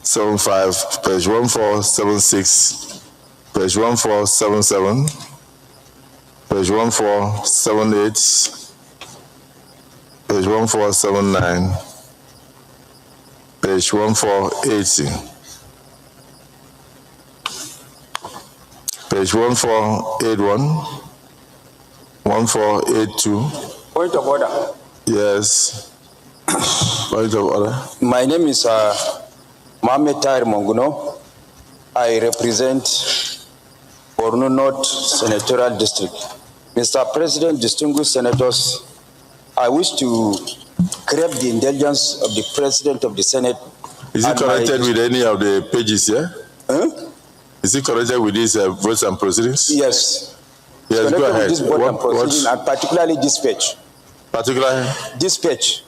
1475, page 1476, page 1477, page 1478, page 1479, page 1480, page 1481, 1482. Point of order. Yes. Point of order. My name is Mohamed Tahir Monguno. I represent Borno North Senatorial District. Mr. President, distinguished senators, I wish to crave the indulgence of the President of the Senate. Is it connected with any of the pages here? Huh? Is it connected with these votes and proceedings? Yes. Yes, go ahead. This vote and proceeding, and particularly this page. Particularly? This page.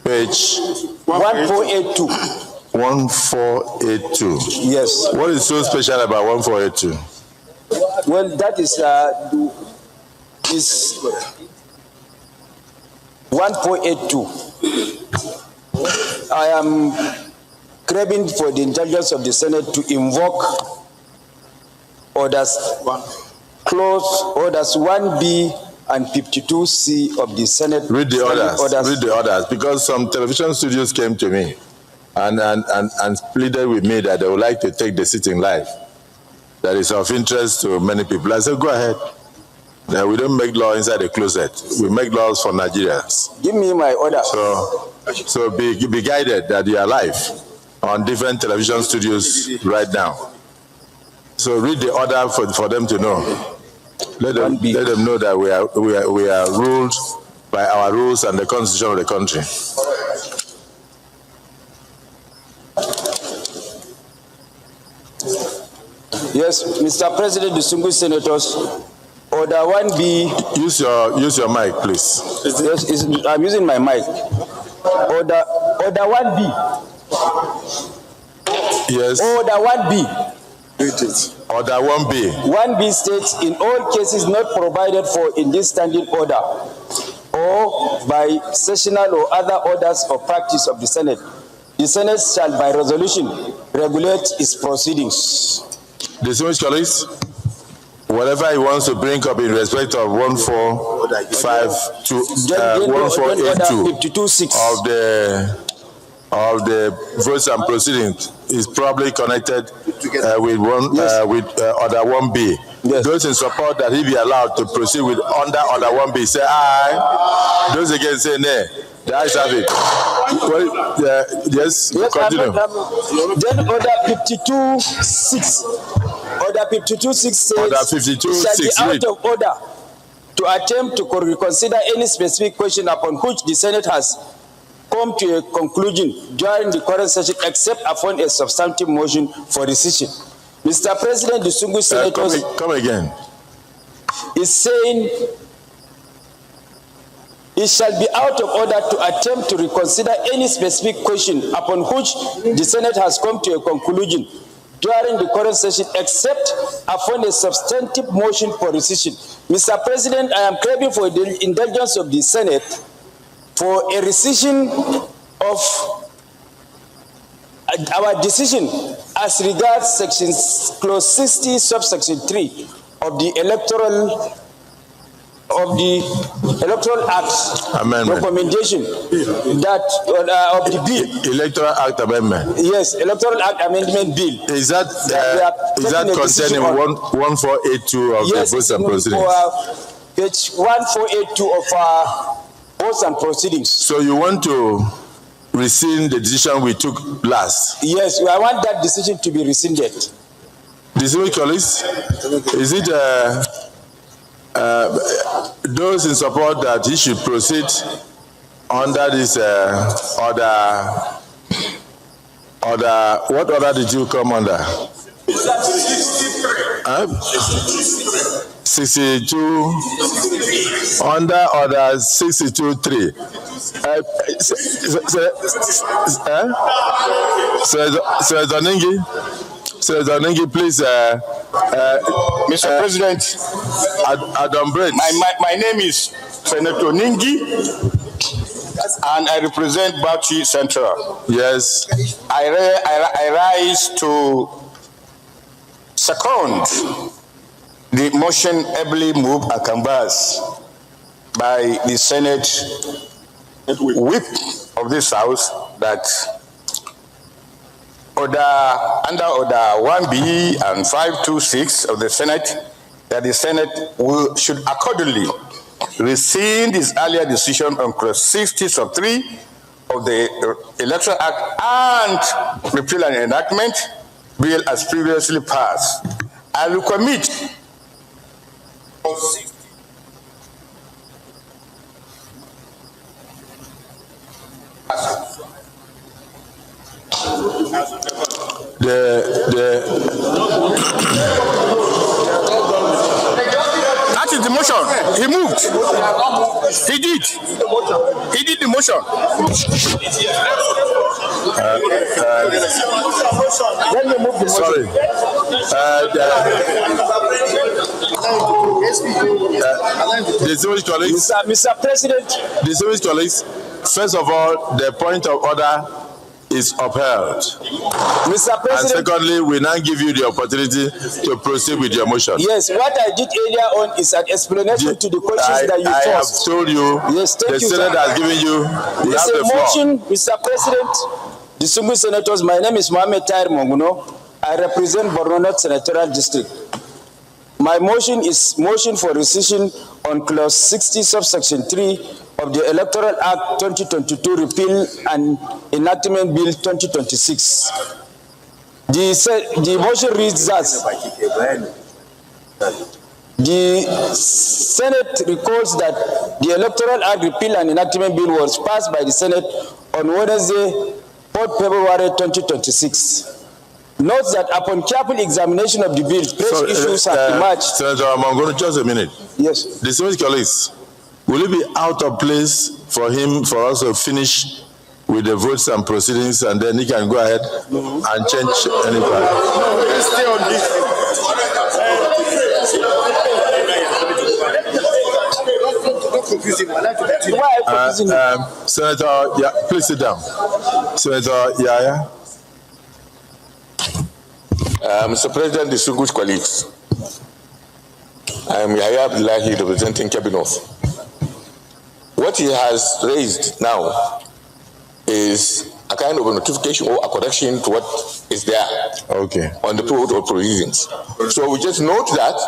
Page 1482. 1482. Yes. What is so special about 1482? Well, that is 1482. I am craving for the indulgence of the Senate to invoke orders, clause orders 1B and 52C of the Senate. Read the orders. Read the orders, because some television studios came to me and pleaded with me that they would like to take the sitting live. That is of interest to many people. I said, go ahead. We don't make law inside the closet. We make laws for Nigerians. Give me my order. So be guided that you are live on different television studios right now. So read the order for them to know. Let them know that we are ruled by our rules and the constitution of the country. Yes, Mr. President, distinguished senators, order 1B. Use your mic, please. Yes, I'm using my mic. Order 1B. Yes. Order 1B. Order 1B. 1B states, in all cases not provided for in this standing order or by sessional or other orders or practice of the Senate, the Senate shall by resolution regulate its proceedings. Distinguished colleagues, whatever he wants to bring up in respect of 1482 of the votes and proceedings is probably connected with order 1B. Yes. Those in support that he be allowed to proceed with under order 1B say aye. Those against say nay. The ayes have it. Well, yes, continue. Then order 52.6. Order 52.6 says order 52.6 shall be out of order to attempt to reconsider any specific question upon which the Senate has come to a conclusion during the current session, except upon a substantive motion for rescission. Mr. President, distinguished senators, come again. Is saying it shall be out of order to attempt to reconsider any specific question upon which the Senate has come to a conclusion during the current session, except upon a substantive motion for rescission. Mr. President, I am craving for the indulgence of the Senate for a rescission of our decision as regards clause 60, subsection 3 of the Electoral Act amendment recommendation that of the bill. Electoral Act amendment. Yes, Electoral Act amendment bill. Is that contained in 1482 of the votes and proceedings? Page 1482 of our votes and proceedings. So you want to rescind the decision we took last? Yes, I want that decision to be rescinded. Distinguished colleagues, is it those in support that he should proceed under this order? What order did you come under? 62 under order 62.3. Senator Ningi, please. Mr. President, Adam Brett. my name is Senator Ningi. and I represent Bauchi Central. Yes. I rise to second the motion ably moved and canvassed by the Senate whip of this House that under order 1B and 526 of the Senate, that the Senate should accordingly rescind its earlier decision on clause 60(3) of the Electoral Act and repeal an enactment bill as previously passed. I will commit that is the motion. He moved. He did. He did the motion. Let me move the motion. Sorry. Distinguished colleagues. Mr. President. Distinguished colleagues. First of all, the point of order is upheld. Mr. President. And secondly, we now give you the opportunity to proceed with your motion. Yes, what I did earlier on is an explanation to the questions that you posed. I have told you, yes, the Senate has given you the motion, Mr. President, distinguished senators, my name is Mohamed Tahir Monguno. I represent Borno North Senatorial District. My motion is motion for rescission on clause 60 subsection 3 of the Electoral Act 2022 repeal and enactment bill 2026. The motion reads as the Senate recalls that the Electoral Act repeal and enactment bill was passed by the Senate on Wednesday, 4th February 2026. Notes that upon careful examination of the bill, fresh issues have emerged. Senator Mongono, just a minute. Yes. Distinguished colleagues, will it be out of place for us to finish with the votes and proceedings, and then he can go ahead and change any part? Let's stay on this. Senator, yeah, please sit down. Senator Yaya. Mr. President, distinguished colleagues, I am Yahya Abdullahi representing Cabinet. What he has raised now is a kind of a notification or a correction to what is there on the protocol proceedings. So we just note that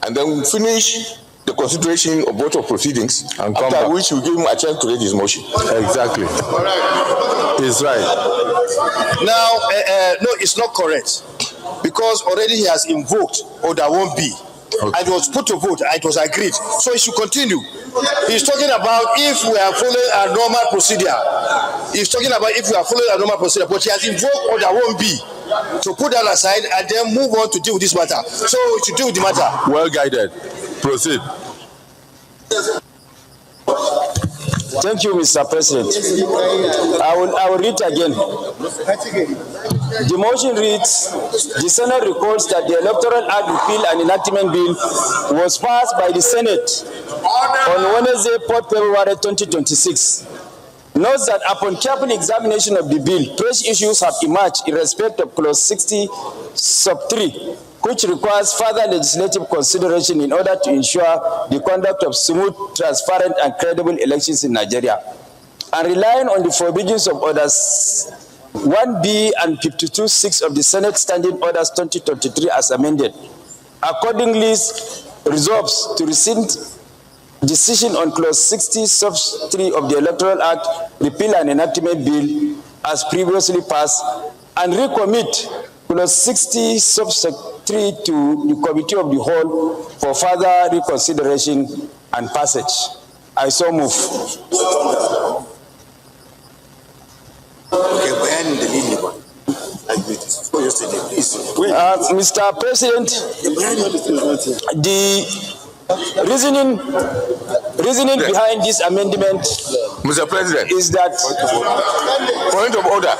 and then we finish the consideration of both of proceedings, and after which we give him a chance to read his motion. Exactly. He's right. Now, no, it's not correct, because already he has invoked order 1B. And it was put to vote and it was agreed. So it should continue. He's talking about if we are following a normal procedure. He's talking about if we are following a normal procedure, but he has invoked order 1B to put that aside and then move on to deal with this matter. So we should deal with the matter. Well guided. Proceed. Thank you, Mr. President. I will read again. The motion reads, the Senate recalls that the Electoral Act repeal and enactment bill was passed by the Senate on Wednesday, 4th February 2026. Notes that upon careful examination of the bill, fresh issues have emerged in respect of clause 60 sub 3, which requires further legislative consideration in order to ensure the conduct of smooth, transparent, and credible elections in Nigeria. And relying on the provisions of orders 1B and 52(6) of the Senate Standing Orders 2023 as amended, accordingly resolves to rescind decision on clause 60 sub 3 of the Electoral Act, repeal and enactment bill as previously passed, and recommit clause 60 sub 3 to the Committee of the Whole for further reconsideration and passage. I so move. Mr. President, the reasoning behind this amendment Mr. President, is that point of order.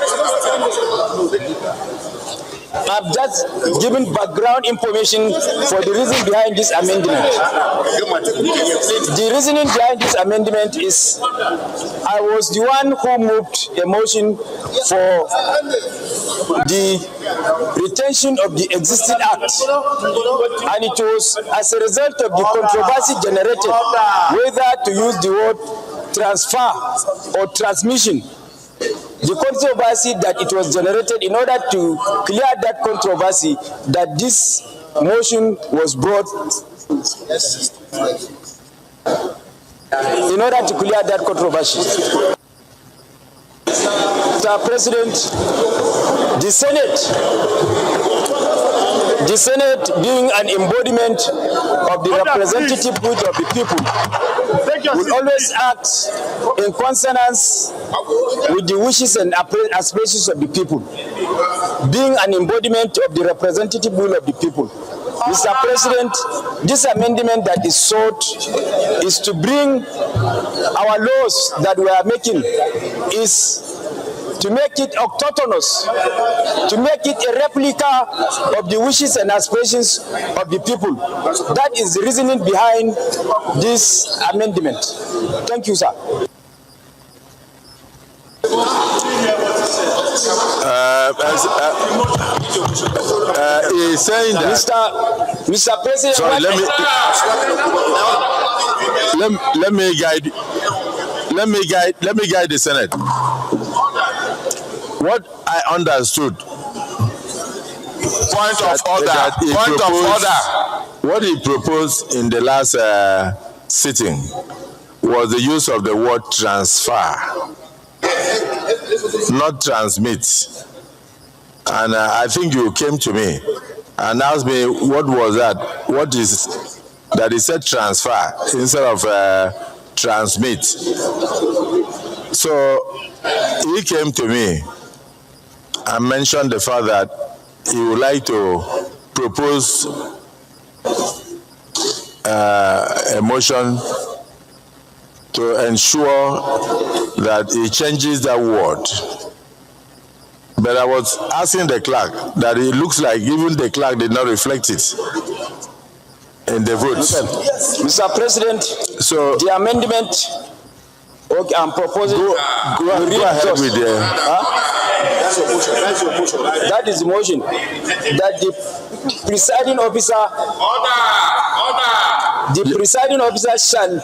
I've just given background information for the reason behind this amendment. The reasoning behind this amendment is I was the one who moved a motion for the retention of the existing act, and it was as a result of the controversy generated whether to use the word transfer or transmission. The controversy that it was generated, in order to clear that controversy, that this motion was brought in order to clear that controversy. Mr. President, the Senate being an embodiment of the representative will of the people, will always act in consonance with the wishes and aspirations of the people, being an embodiment of the representative will of the people. Mr. President, this amendment that is sought is to bring our laws that we are making, is to make it autonomous, to make it a replica of the wishes and aspirations of the people. That is the reasoning behind this amendment. Thank you, sir. He's saying that. Mr. President, sorry, let me guide the Senate. What I understood. Point of order. Point of order. What he proposed in the last sitting was the use of the word transfer, not transmit. And I think you came to me and asked me what was that? What is that? He said transfer instead of transmit. So he came to me and mentioned the fact that he would like to propose a motion to ensure that he changes that word. But I was asking the clerk that it looks like even the clerk did not reflect it in the votes. Yes. Mr. President, so the amendment, okay, I'm proposing. Go ahead with the. That's your motion. That's your motion. Right? That is the motion. That the presiding officer. The presiding officer shall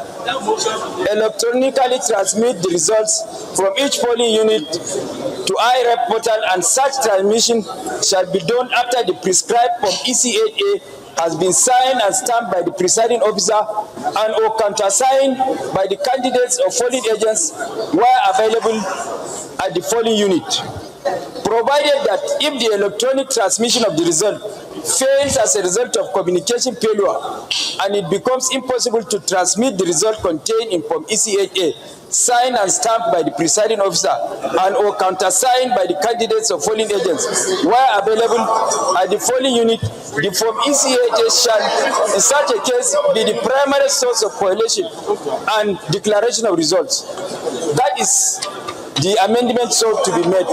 electronically transmit the results from each polling unit to IREP portal, and such transmission shall be done after the prescribed Form EC8A has been signed and stamped by the presiding officer and or countersigned by the candidates or polling agents where available at the polling unit. Provided that if the electronic transmission of the result fails as a result of communication failure and it becomes impossible to transmit the result contained in Form EC8A, signed and stamped by the presiding officer and or countersigned by the candidates or polling agents where available at the polling unit, the Form EC8A shall in such a case be the primary source of correlation and declaration of results. That is the amendment sought to be made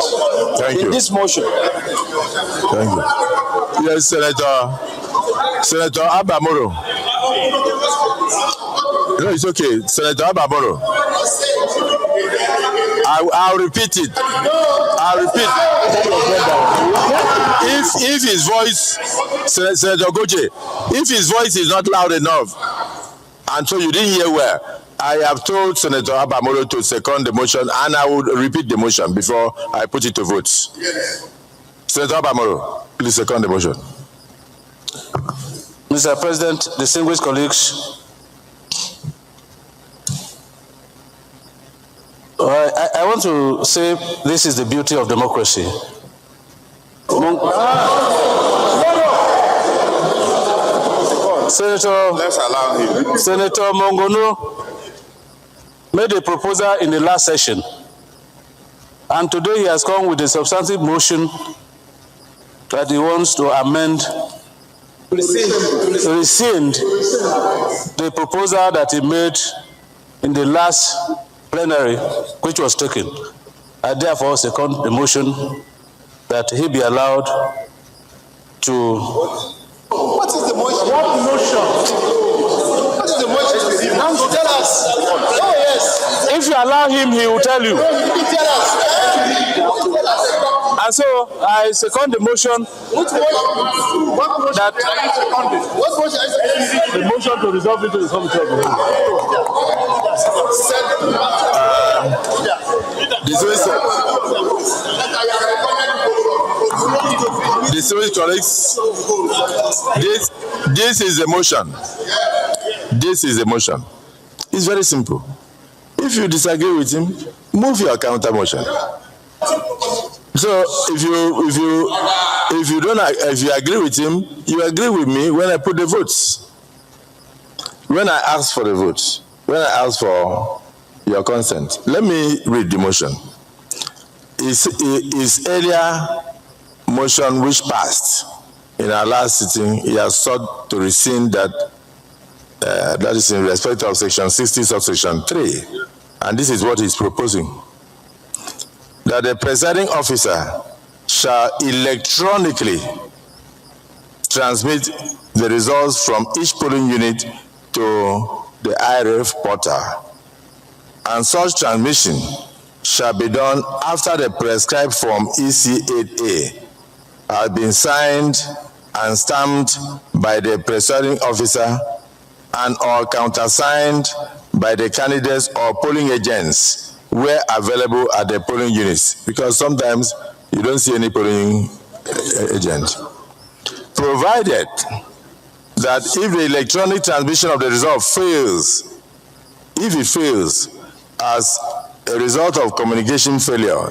in this motion. Thank you. Yes, Senator Abamoro. No, it's okay. Senator Abamoro. I'll repeat it. I'll repeat. If his voice, Senator Goche, if his voice is not loud enough, and so you didn't hear well, I have told Senator Abamoro to second the motion, and I will repeat the motion before I put it to votes. Yes. Senator Abamoro, please second the motion. Mr. President, distinguished colleagues, I want to say this is the beauty of democracy. Senator Mongono made a proposal in the last session, and today he has come with a substantive motion that he wants to amend, rescind the proposal that he made in the last plenary, which was taken. I therefore second the motion that he be allowed to... What is the motion? What motion? What is the motion? Now tell us. Oh, yes. If you allow him, he will tell you. No, you tell us. And so I second the motion. Which motion? What motion? That What motion is it? the motion to resolve it to the committee of the whole. Distinguished colleagues, this is a motion. This is a motion. It's very simple. If you disagree with him, move your counter motion. So if you agree with him, you agree with me when I put the votes. When I ask for the votes, when I ask for your consent, let me read the motion. Is earlier motion which passed in our last sitting, he has sought to rescind that, that is in respect of section 60 subsection 3, and this is what he's proposing. That the presiding officer shall electronically transmit the results from each polling unit to the IRF portal, and such transmission shall be done after the prescribed form EC8A has been signed and stamped by the presiding officer and or countersigned by the candidates or polling agents where available at the polling units, because sometimes you don't see any polling agent. Provided that if the electronic transmission of the result fails, if it fails as a result of communication failure,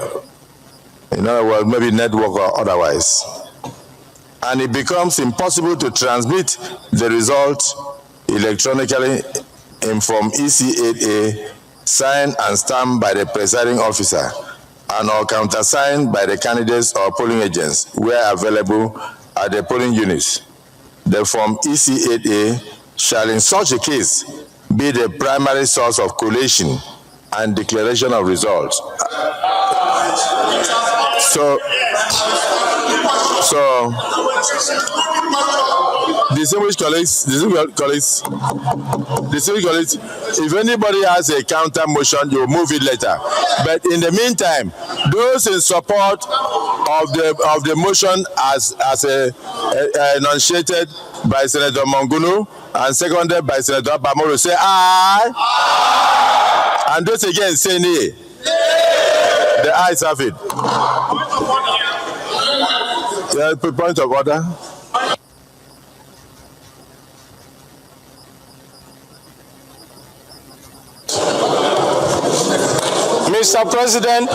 in other words, maybe network or otherwise, and it becomes impossible to transmit the result electronically in form EC8A, signed and stamped by the presiding officer and or countersigned by the candidates or polling agents where available at the polling units, the form EC8A shall in such a case be the primary source of collation and declaration of results. So distinguished colleagues, if anybody has a counter motion, you move it later. But in the meantime, those in support of the motion as enunciated by Senator Mongunu and seconded by Senator Bamoro, say aye. Aye. And those again say nay. The ayes have it. Point of order. Mr. President,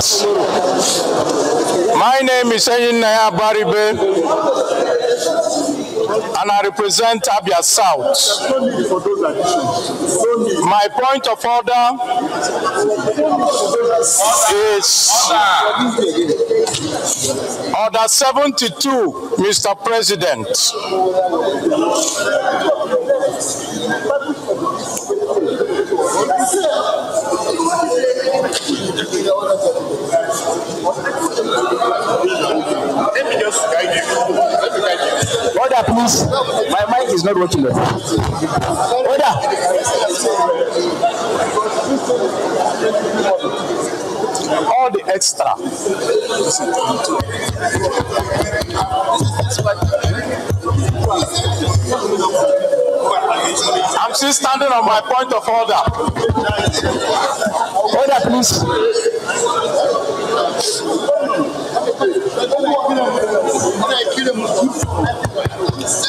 my name is Naya Baribe, and I represent Abia South. My point of order is Order 72, Mr. President. Order, please. My mic is not working. Order. All the extra. I'm still standing on my point of order. Order, please.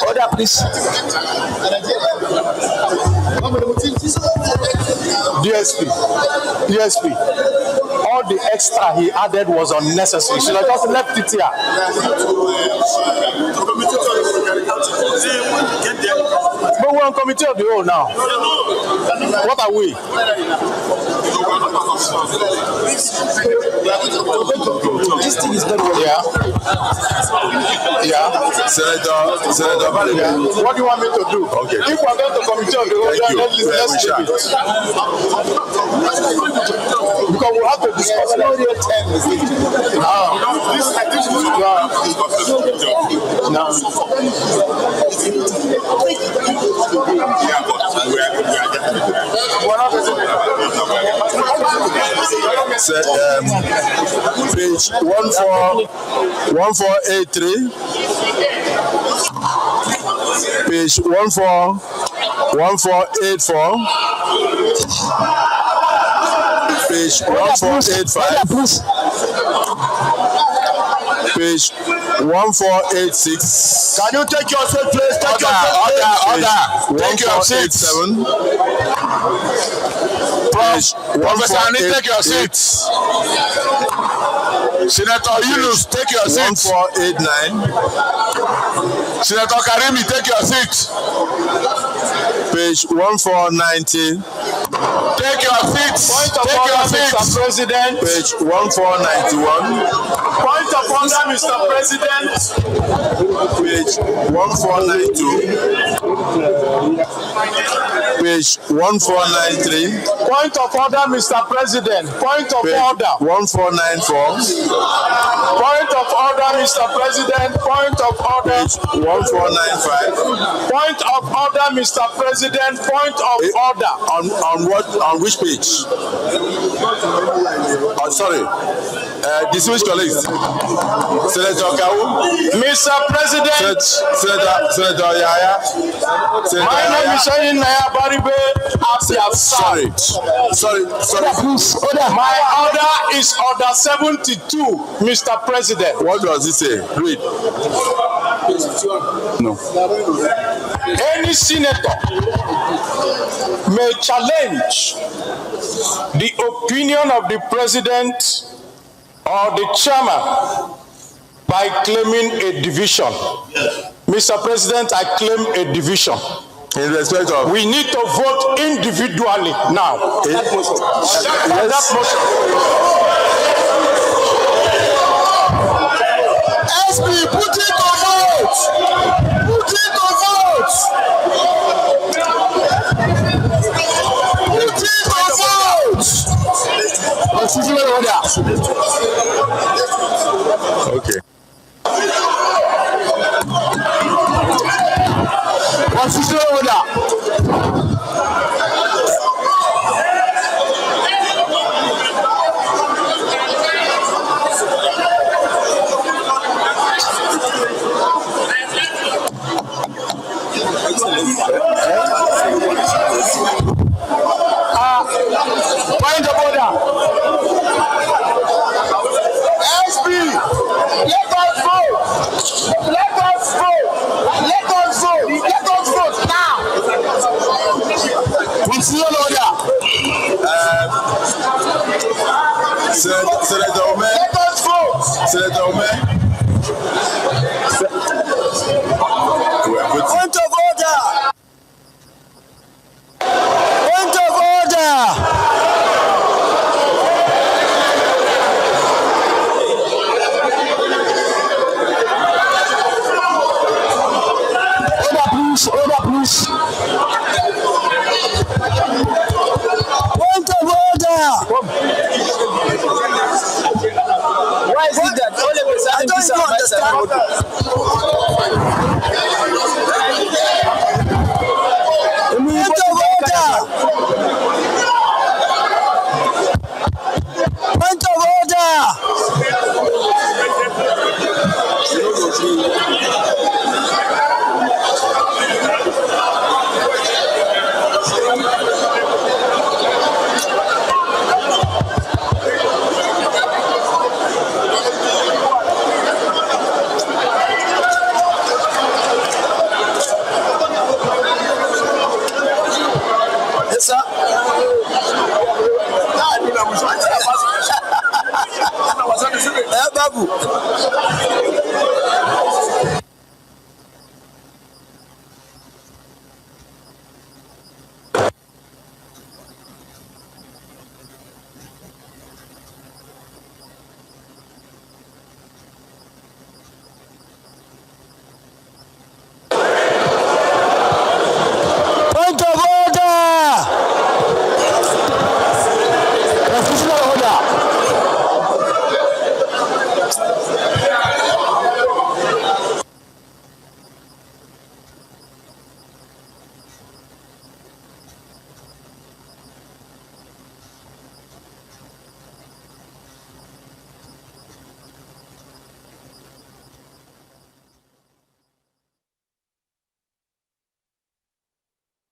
Order, please. DSP. All the extra he added was unnecessary. Should I just left it here? But we're on committee of the whole now. What are we? This thing is not working. Yeah. Senator Baribe. What do you want me to do? Okay. If we're going to committee of the whole, let's leave it. because we have to discuss it. Page 1483. Page 1484. Page 1485. Page 1486. Can you take your seat, please? Take your seat. Order. Take your seat. 1487. Page Professor Ani, take your seat. Senator Yunus, take your seat. 1489. Senator Karimi, take your seat. Page 1490. Take your seat. Take your seat, Mr. President. Page 1491. Point of order, Mr. President. Page 1492. Page 1493. Point of order, Mr. President. Point of Page order. 1494. Point of order, Mr. President. Point of order. Page 1495. Point of order, Mr. President. Point of order. On what? On which page? Oh, sorry. Distinguished colleagues. Senator Kawu. Mr. President. Senator Yaya. My name is Shayin Naya Baribe. Sorry. Please. My order is order 72, Mr. President. What does it say? Read. No. Any senator may challenge the opinion of the president or the chairman by claiming a division. Mr. President, I claim a division. In respect of. We need to vote individually now. That motion. That motion. SP, put it to vote. Put it to vote. Put it to vote. Okay. Constitutional order. Point of order. SP, let us vote. Let us vote. Let us vote. Let us vote now. Constitutional order. Senator Omer. Let us vote. Senator Omer. Point of order. Point of order. Order, please. Point of order. Why is it that all of a sudden I don't even understand. Point of order. Point of order. Yes, sir. Babu.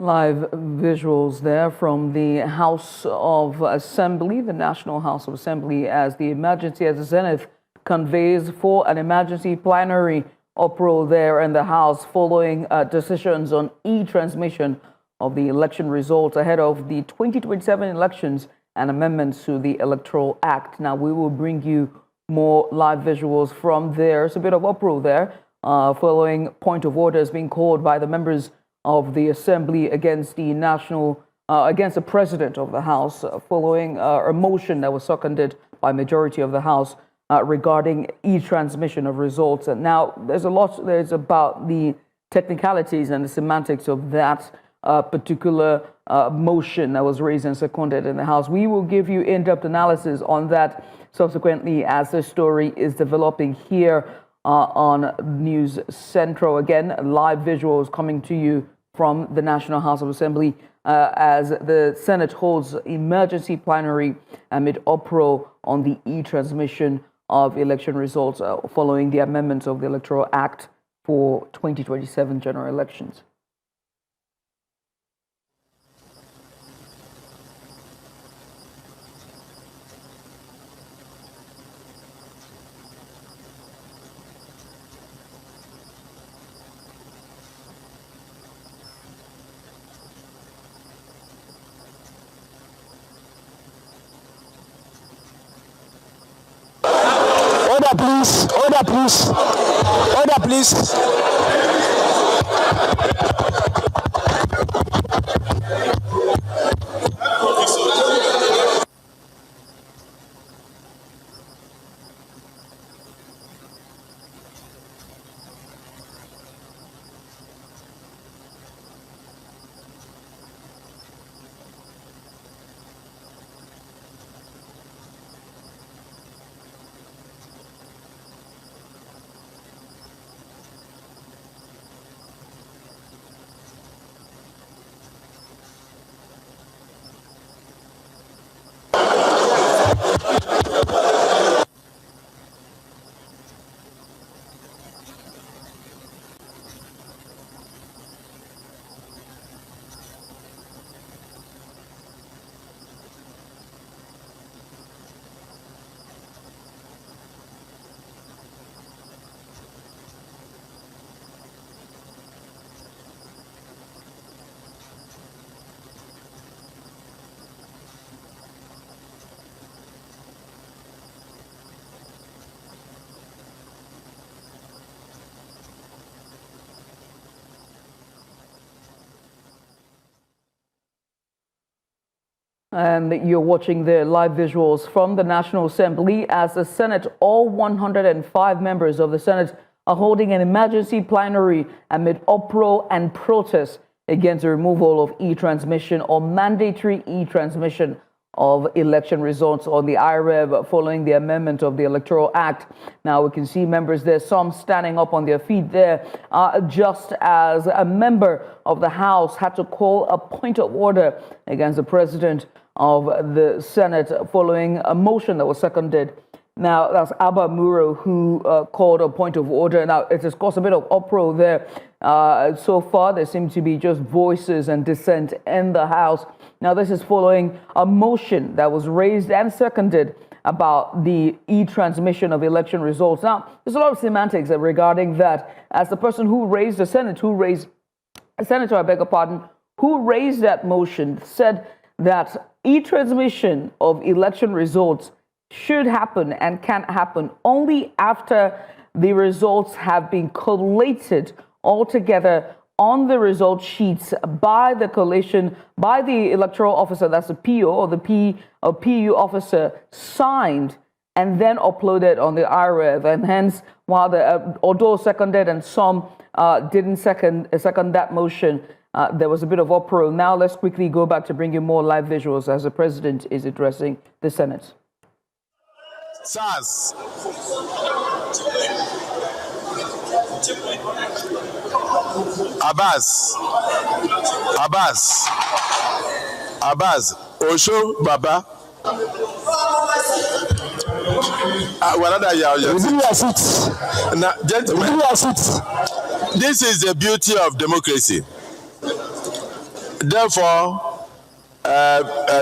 Live visuals there from the House of Assembly, the National House of Assembly, as the Senate convenes for an emergency plenary uproar there in the House following decisions on e-transmission of the election results ahead of the 2027 elections and amendments to the Electoral Act. Now, we will bring you more live visuals from there. It's a bit of uproar there following point of orders being called by the members of the Assembly against the against the President of the House following a motion that was seconded by majority of the House regarding e-transmission of results. And now there's about the technicalities and the semantics of that particular motion that was raised and seconded in the House. We will give you in-depth analysis on that subsequently as the story is developing here on News Central. Again, live visuals coming to you from the National House of Assembly as the Senate holds emergency plenary amid uproar on the e-transmission of election results following the amendments of the Electoral Act for 2027 general elections. Order, please. Order, please. Order, please. And you're watching the live visuals from the National Assembly as the Senate, all 105 members of the Senate are holding an emergency plenary amid uproar and protest against the removal of e-transmission or mandatory e-transmission of election results on the IREV following the amendment of the Electoral Act. Now we can see members there, some standing up on their feet there, just as a member of the House had to call a point of order against the President of the Senate following a motion that was seconded. Now, that's Abba Muro who called a point of order. Now, it has caused a bit of uproar there. So far, there seem to be just voices and dissent in the House. Now, this is following a motion that was raised and seconded about the e-transmission of election results. Now, there's a lot of semantics regarding that. As the person who raised the Senate, Senator, I beg your pardon, who raised that motion said that e-transmission of election results should happen and can happen only after the results have been collated all together on the result sheets by the collation, by the electoral officer, that's the PO or the PU officer, signed and then uploaded on the IREV. And hence, while although seconded and some didn't second that motion, there was a bit of uproar. Now let's quickly go back to bring you more live visuals as the president is addressing the Senate. SARS. Abbas. Osho Baba. Now, gentlemen, this is the beauty of democracy. Therefore,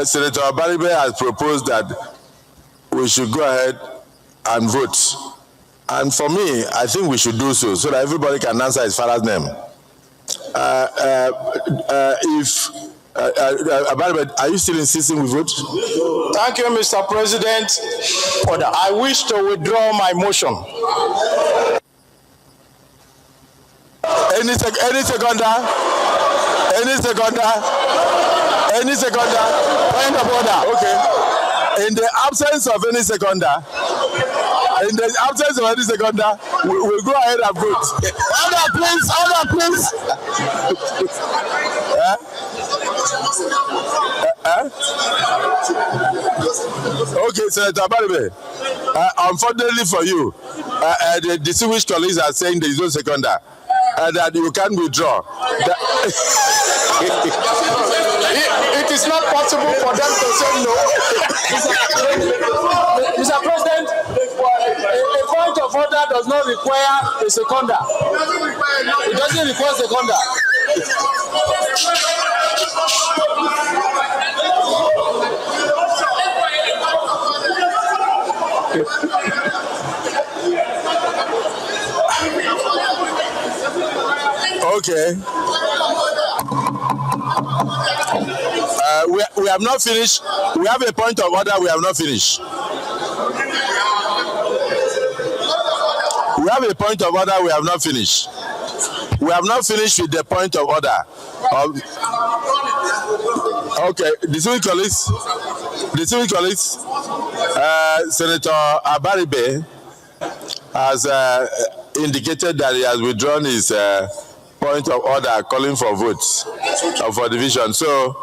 Senator Abaribe has proposed that we should go ahead and vote. And for me, I think we should do so that everybody can answer his father's name. Abaribe, are you still insisting we vote? Thank you, Mr. President. I wish to withdraw my motion. Any seconder? Point of order. Okay. In the absence of any seconder, we'll go ahead and vote. Order, please. Okay, Senator Abaribe. Unfortunately for you, the distinguished colleagues are saying there is no seconder. That you can withdraw. It is not possible for them to say no. Mr. President, a point of order does not require a seconder. It doesn't require a seconder. Okay. We have not finished. We have a point of order. We have not finished. We have a point of order. We have not finished. We have not finished with the point of order. Okay, distinguished colleagues, Senator Abaribe has indicated that he has withdrawn his point of order calling for votes for division. So,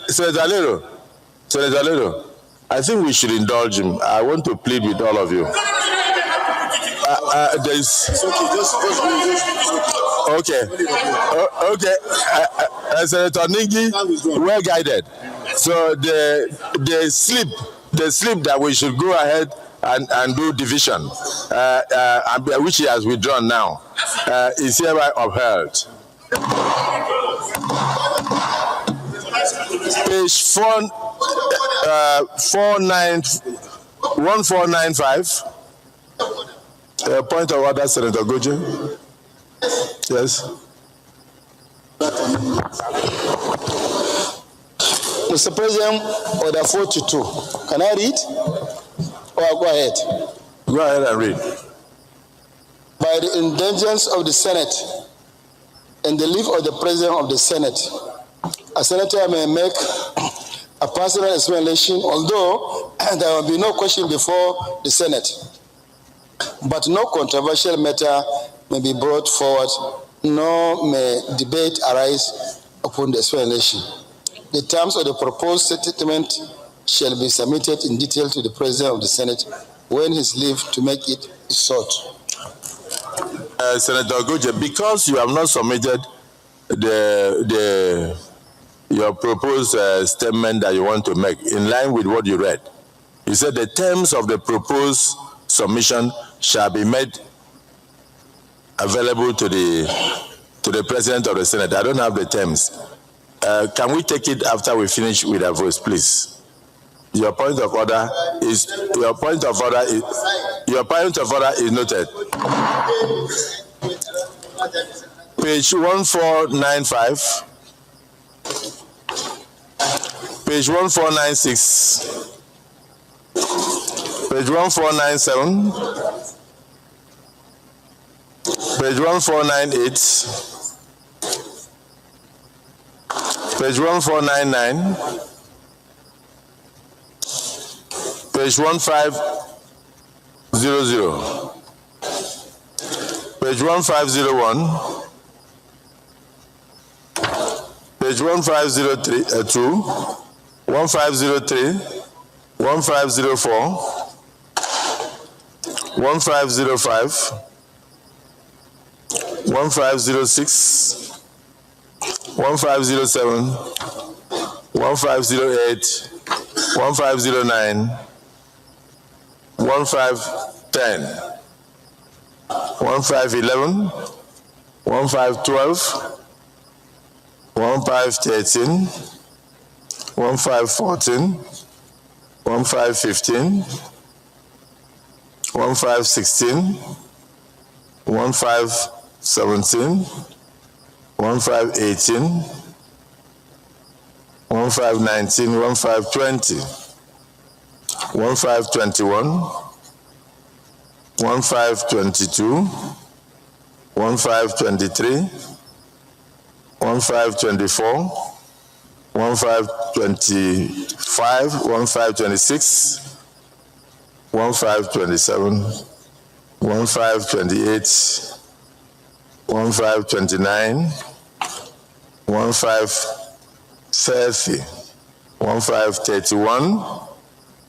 Senator Lero, I think we should indulge him. I want to plead with all of you. Senator Ningi, well guided. So the slip that we should go ahead and do division, which he has withdrawn now, is hereby upheld. Page 1495. Point of order, Senator Goje. Yes. Mr. President, order 42. Can I read? Or go ahead? Go ahead and read. By the indulgence of the Senate and the leave of the President of the Senate, a senator may make a personal explanation, although there will be no question before the Senate. But no controversial matter may be brought forward, nor may debate arise upon the explanation. The terms of the proposed statement shall be submitted in detail to the President of the Senate when his leave to make it is sought. Senator Goje, because you have not submitted your proposed statement that you want to make in line with what you read, you said the terms of the proposed submission shall be made available to the President of the Senate. I don't have the terms. Can we take it after we finish with our votes, please? Your point of order is noted. Page 1495. Page 1496. Page 1497. Page 1498. Page 1499. Page 1500. Page 1501. Page 1503, 1503, 1504, 1505, 1506, 1507, 1508, 1509, 1510, 1511, 1512, 1513, 1514, 1515, 1516, 1517, 1518, 1519, 1520, 1521, 1522, 1523, 1524, 1525, 1526, 1527, 1528, 1529, 1530, 1531,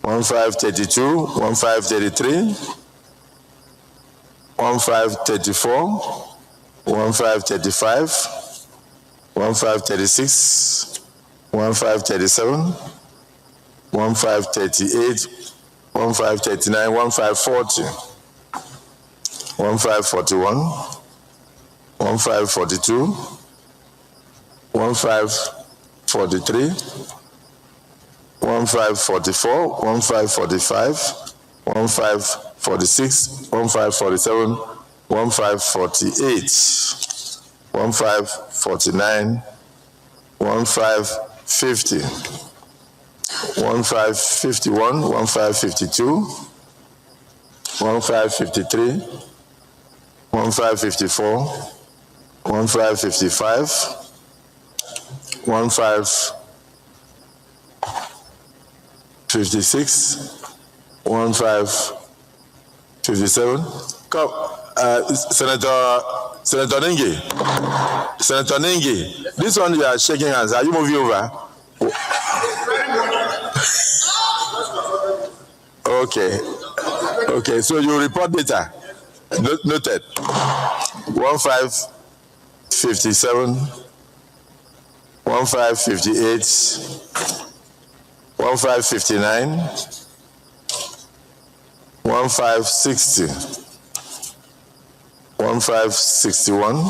1532, 1533, 1534, 1535, 1536, 1537, 1538, 1539, 1540, 1541, 1542, 1543, 1544, 1545, 1546, 1547, 1548, 1549, 1550, 1551, 1552, 1553, 1554, 1555, 1556, 1557. Come, Senator Nengi, this one you are shaking hands. Are you moving over? Okay, so you report data. Noted. 1557, 1558, 1559, 1560, 1561.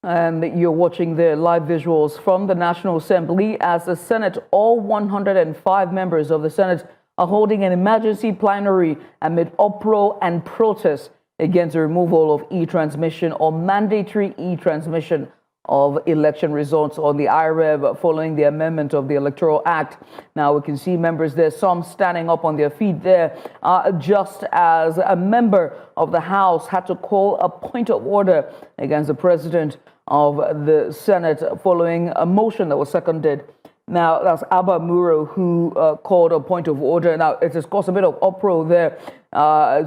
And you're watching the live visuals from the National Assembly as the Senate, all 105 members of the Senate are holding an emergency plenary amid uproar and protests against the removal of e-transmission or mandatory e-transmission of election results on the IREV following the amendment of the Electoral Act. Now we can see members there, some standing up on their feet there, just as a member of the House had to call a point of order against the president of the Senate following a motion that was seconded. Now, that's Abba Muro who called a point of order. Now, it has caused a bit of uproar there.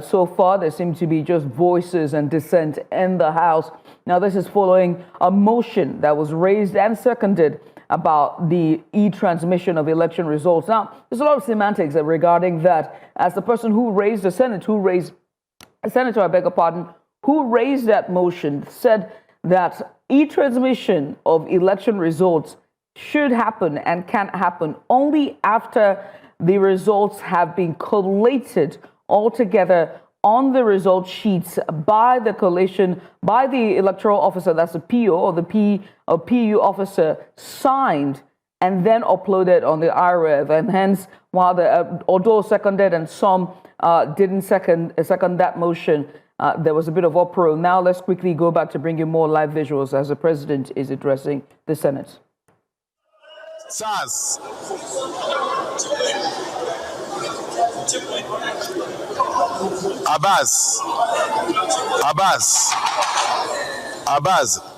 So far, there seem to be just voices and dissent in the House. Now, this is following a motion that was raised and seconded about the e-transmission of election results. Now, there's a lot of semantics regarding that. As the person who raised the Senate, who raised that motion, said that e-transmission of election results should happen and can happen only after the results have been collated all together on the result sheets by the collation, by the electoral officer, that's the PO or the PU officer, signed and then uploaded on the IREV. And hence, while although seconded and some didn't second that motion, there was a bit of uproar. Now let's quickly go back to bring you more live visuals as the president is addressing the Senate. SARS. Abbas.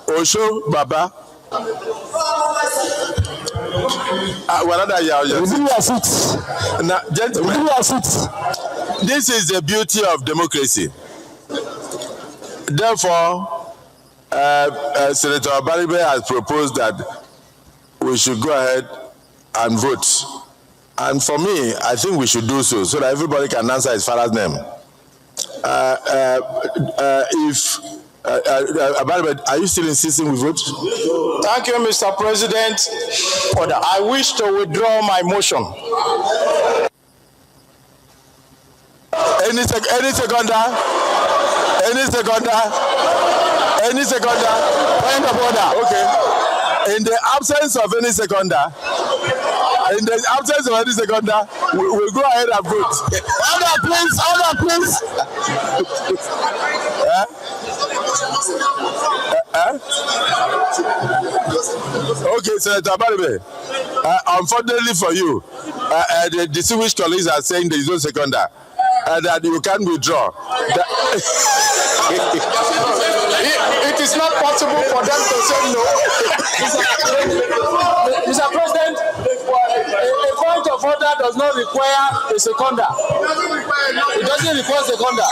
Osho Baba. Now, gentlemen, this is the beauty of democracy. Therefore, Senator Baribe has proposed that we should go ahead and vote. And for me, I think we should do so that everybody can answer his father's name. Are you still insisting we vote? Thank you, Mr. President. I wish to withdraw my motion. Any seconder? Point of order. Okay. In the absence of any seconder, we'll go ahead and vote. Order, please. Okay, Senator Baribe. Unfortunately for you, the distinguished colleagues are saying there is no seconder, and that you can withdraw. It is not possible for them to say no. Mr. President, a point of order does not require a seconder. It doesn't require a seconder.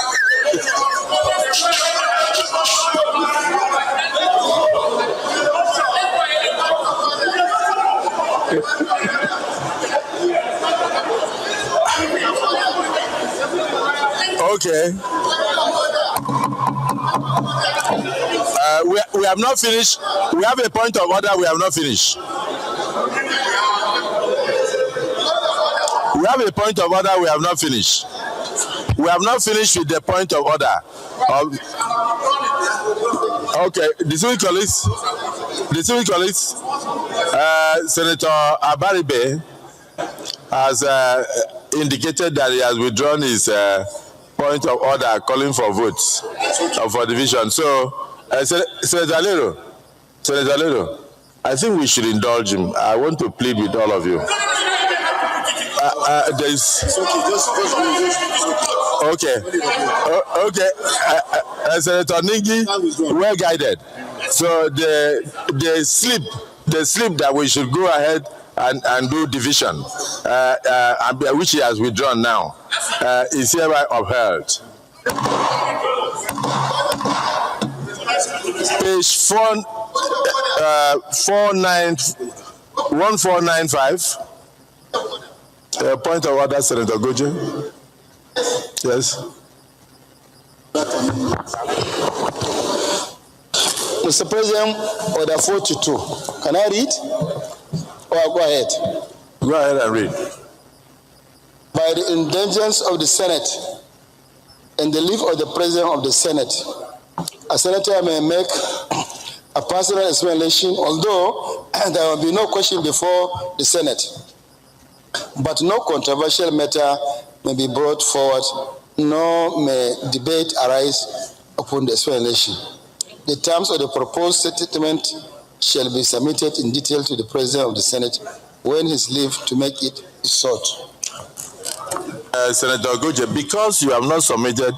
Okay. We have not finished. We have a point of order. We have not finished. We have a point of order. We have not finished. We have not finished with the point of order. Okay, distinguished colleagues, Senator Abaribe has indicated that he has withdrawn his point of order calling for votes for division. So, Senator Lero, I think we should indulge him. I want to plead with all of you. Senator Ningi, well guided. So the slip that we should go ahead and do division, which he has withdrawn now, is hereby upheld. Page 1495. Point of order, Senator Goje. Yes. Mr. President, order 42. Can I read? Or go ahead? Go ahead and read. By the indulgence of the Senate and the leave of the President of the Senate, a senator may make a personal explanation, although there will be no question before the Senate. But no controversial matter may be brought forward, nor may debate arise upon the explanation. The terms of the proposed statement shall be submitted in detail to the President of the Senate when his leave to make it is sought. Senator Goje, because you have not submitted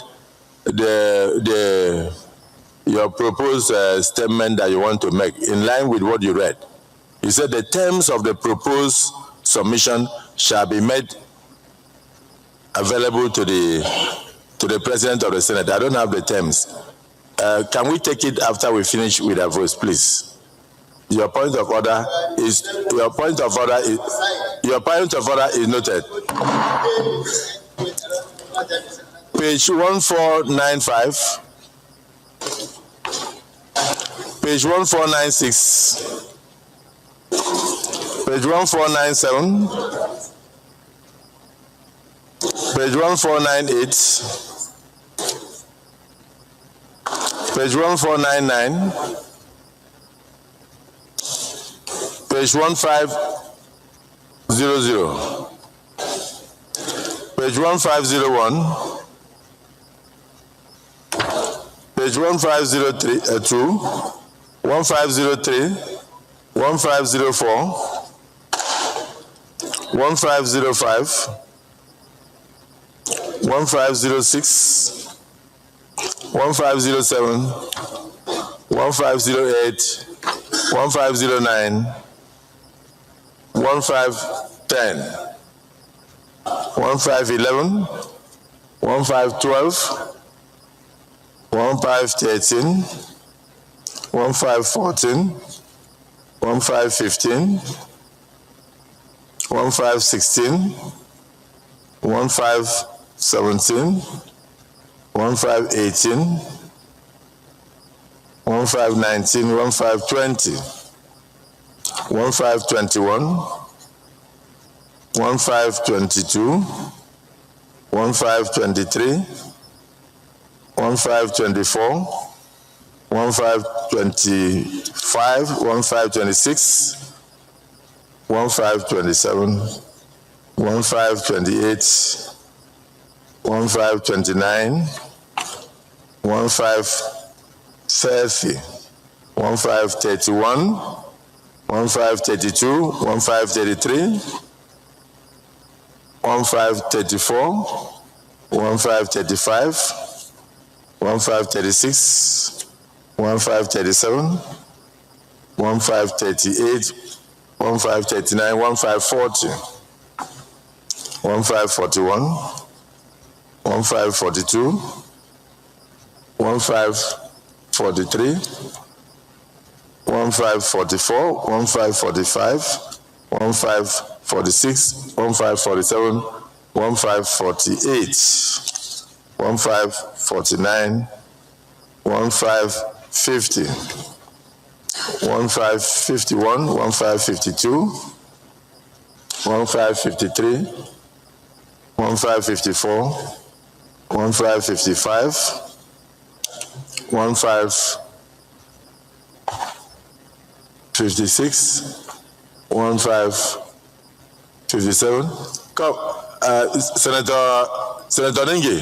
your proposed statement that you want to make in line with what you read, you said the terms of the proposed submission shall be made available to the President of the Senate. I don't have the terms. Can we take it after we finish with our votes, please? Your point of order is noted. Page 1495. Page 1496. Page 1497. Page 1498. Page 1499. Page 1500. Page 1501. Page 1503, 1503, 1504, 1505, 1506, 1507, 1508, 1509, 1510, 1511, 1512, 1513, 1514, 1515, 1516, 1517, 1518, 1519, 1520, 1521, 1522, 1523, 1524, 1525, 1526, 1527, 1528, 1529, 1530, 1531, 1532, 1533, 1534, 1535, 1536, 1537, 1538, 1539, 1540, 1541, 1542, 1543, 1544, 1545, 1546, 1547, 1548, 1549, 1550, 1551, 1552, 1553, 1554, 1555, 1556, 1557. Come, Senator Ningi.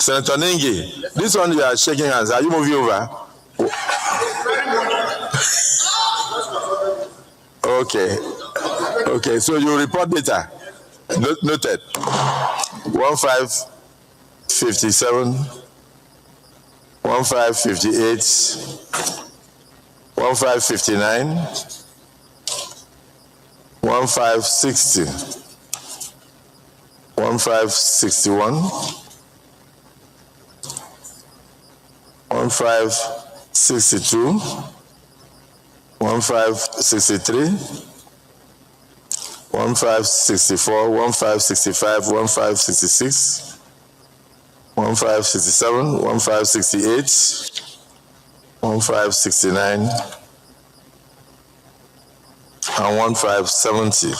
Senator Ningi, this one you are shaking hands. Are you moving over? Okay. Okay, so you report data. Noted. 1557, 1558, 1559, 1560, 1561, 1562, 1563, 1564, 1565, 1566, 1567, 1568, 1569, and 1570,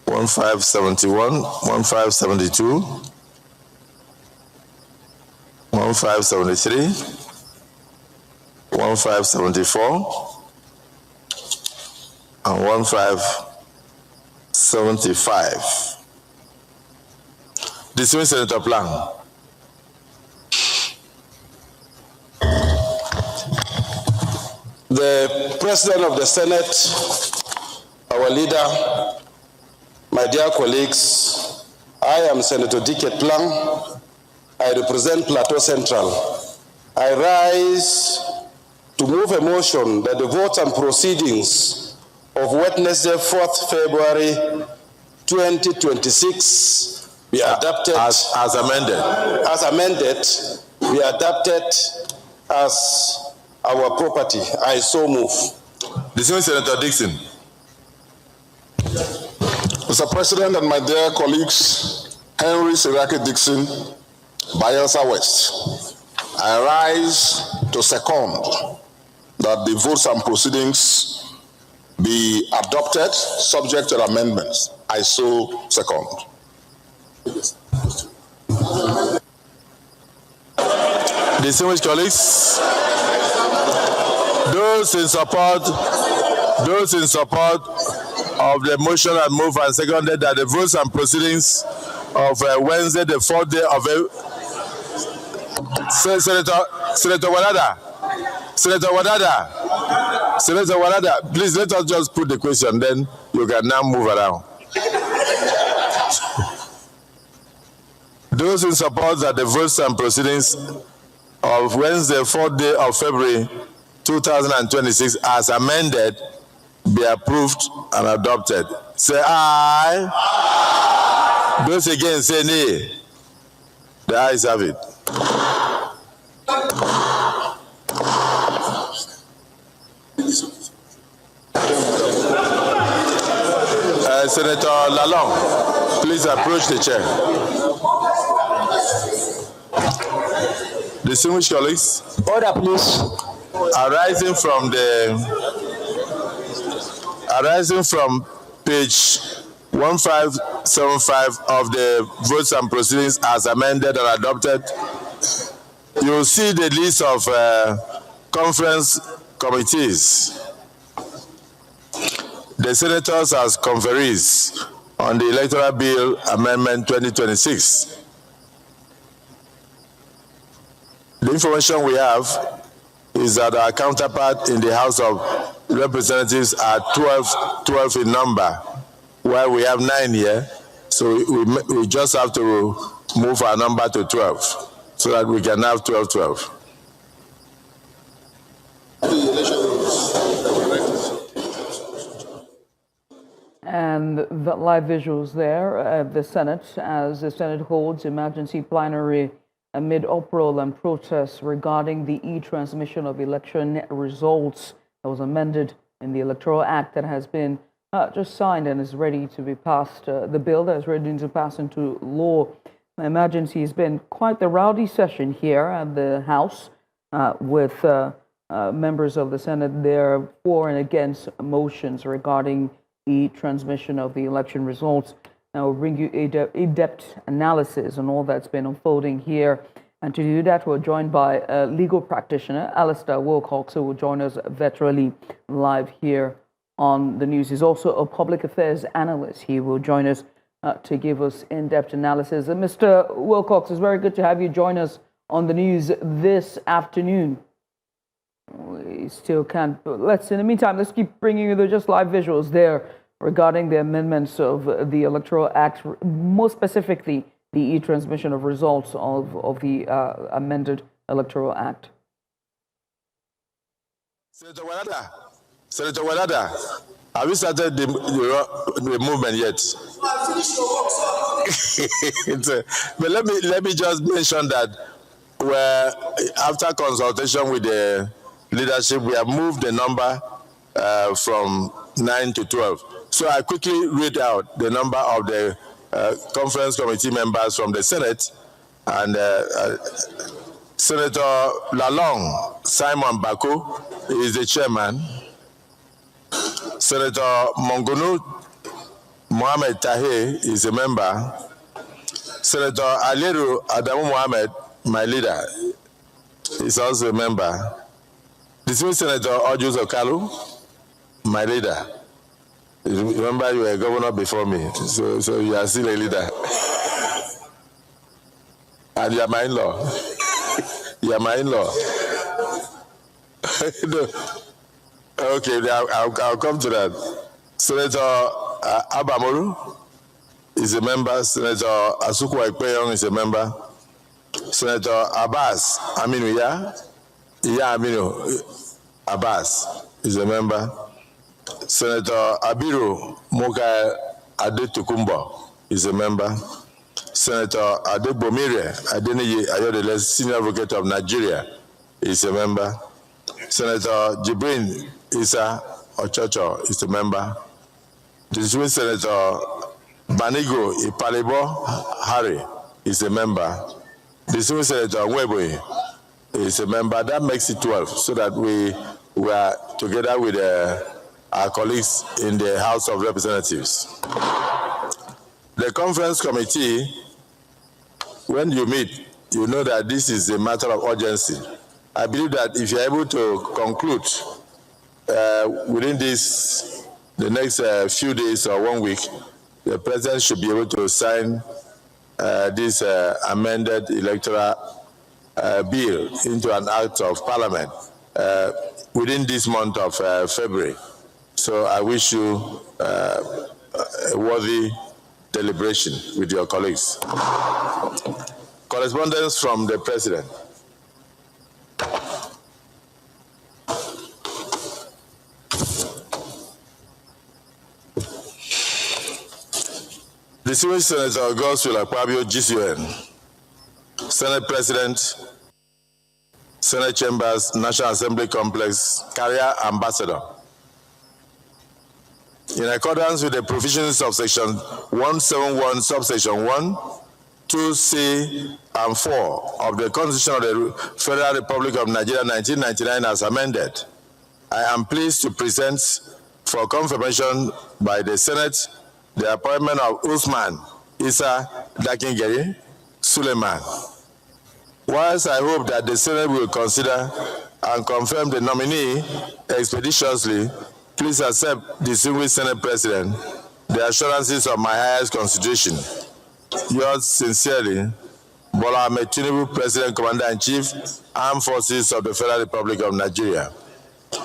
1571, 1572, 1573, 1574, and 1575. Dismiss Senator Plan. The President of the Senate, our leader, my dear colleagues, I am Senator Dicket Plan. I represent Plateau Central. I rise to move a motion that the votes and proceedings of Wednesday, 4th February 2026 be adopted as amended. As amended, be adopted as our property. I so move. Dismiss Senator Dixon. Mr. President and my dear colleagues, Henry Siraki Dixon, Bayelsa West, I rise to second that the votes and proceedings be adopted subject to amendments. I so second. Distinguished colleagues, those in support of the motion and move and seconded that the votes and proceedings of Wednesday, the 4th day of Senator Wadada, please let us just put the question, then you can now move around. Those in support that the votes and proceedings of Wednesday, 4th day of February 2026 as amended be approved and adopted. Say aye. Aye. Those against say nay. The ayes have it. Senator Lalong, please approach the chair. Distinguished colleagues. Order, please. Arising from page 1575 of the votes and proceedings as amended and adopted, you'll see the list of conference committees. The senators as conferees on the Electoral Bill Amendment 2026. The information we have is that our counterpart in the House of Representatives are 12 in number, while we have 9 here. So we just have to move our number to 12 so that we can have 12. And the live visuals there of the Senate as the Senate holds emergency plenary amid uproar and protests regarding the e-transmission of election results that was amended in the Electoral Act that has been just signed and is ready to be passed. The bill that is ready to pass into law. The emergency has been quite the rowdy session here at the House with members of the Senate there for and against motions regarding e-transmission of the election results. Now we'll bring you in-depth analysis on all that's been unfolding here. And to do that, we're joined by a legal practitioner, Alistair Wilcox, who will join us virtually live here on the news. He's also a public affairs analyst. He will join us to give us in-depth analysis. And Mr. Wilcox, it's very good to have you join us on the news this afternoon. We still can't, but in the meantime, let's keep bringing you the just live visuals there regarding the amendments of the Electoral Act, more specifically the e-transmission of results of the amended Electoral Act. Senator Wadada, have you started the movement yet? But let me just mention that after consultation with the leadership, we have moved the number from 9 to 12. So I quickly read out the number of the conference committee members from the Senate, and Senator Lalong Simon Bako is the chairman. Senator Mongunu Mohamed Tahe is a member. Senator Aliru Adamu Mohamed, my leader, is also a member. Dismissed Senator Ojus Okalu, my leader. Remember, you were a governor before me, so you are still a leader. And you are my in-law. You are my in-law. No. Okay, I'll come to that. Senator Abamoru is a member. Senator Asukwa Ikpeyong is a member. Senator Abbas Aminu Aminu Abbas is a member. Senator Abiru Mokai Adetukumbo is a member. Senator Adebomire Adeniyi Ayodele, Senior Advocate of Nigeria, is a member. Senator Jibrin Isa Ochocho is a member. Dismissed Senator Banigo Ipalibo Harry is a member. Dismissed Senator Nweboyi is a member. That makes it 12, so that we are together with our colleagues in the House of Representatives. The conference committee, when you meet, you know that this is a matter of urgency. I believe that if you're able to conclude within the next few days or 1 week, the president should be able to sign this amended electoral bill into an act of parliament within this month of February. So I wish you a worthy deliberation with your colleagues. Correspondence from the president. Distinguished Senator Godswill Akpabio, GCON, Senate President, Senate Chambers, National Assembly Complex, Career Ambassador. In accordance with the provisions of Section 171, Subsection 1, 2C, and 4 of the Constitution of the Federal Republic of Nigeria 1999 as amended, I am pleased to present for confirmation by the Senate the appointment of Usman Isa Dakingeri Suleiman, Whilst I hope that the Senate will consider and confirm the nominee expeditiously, please accept, distinguished Senate President, the assurances of my highest consideration. Yours sincerely, Bola Ahmed Tinubu, President, Commander-in-Chief, Armed Forces of the Federal Republic of Nigeria.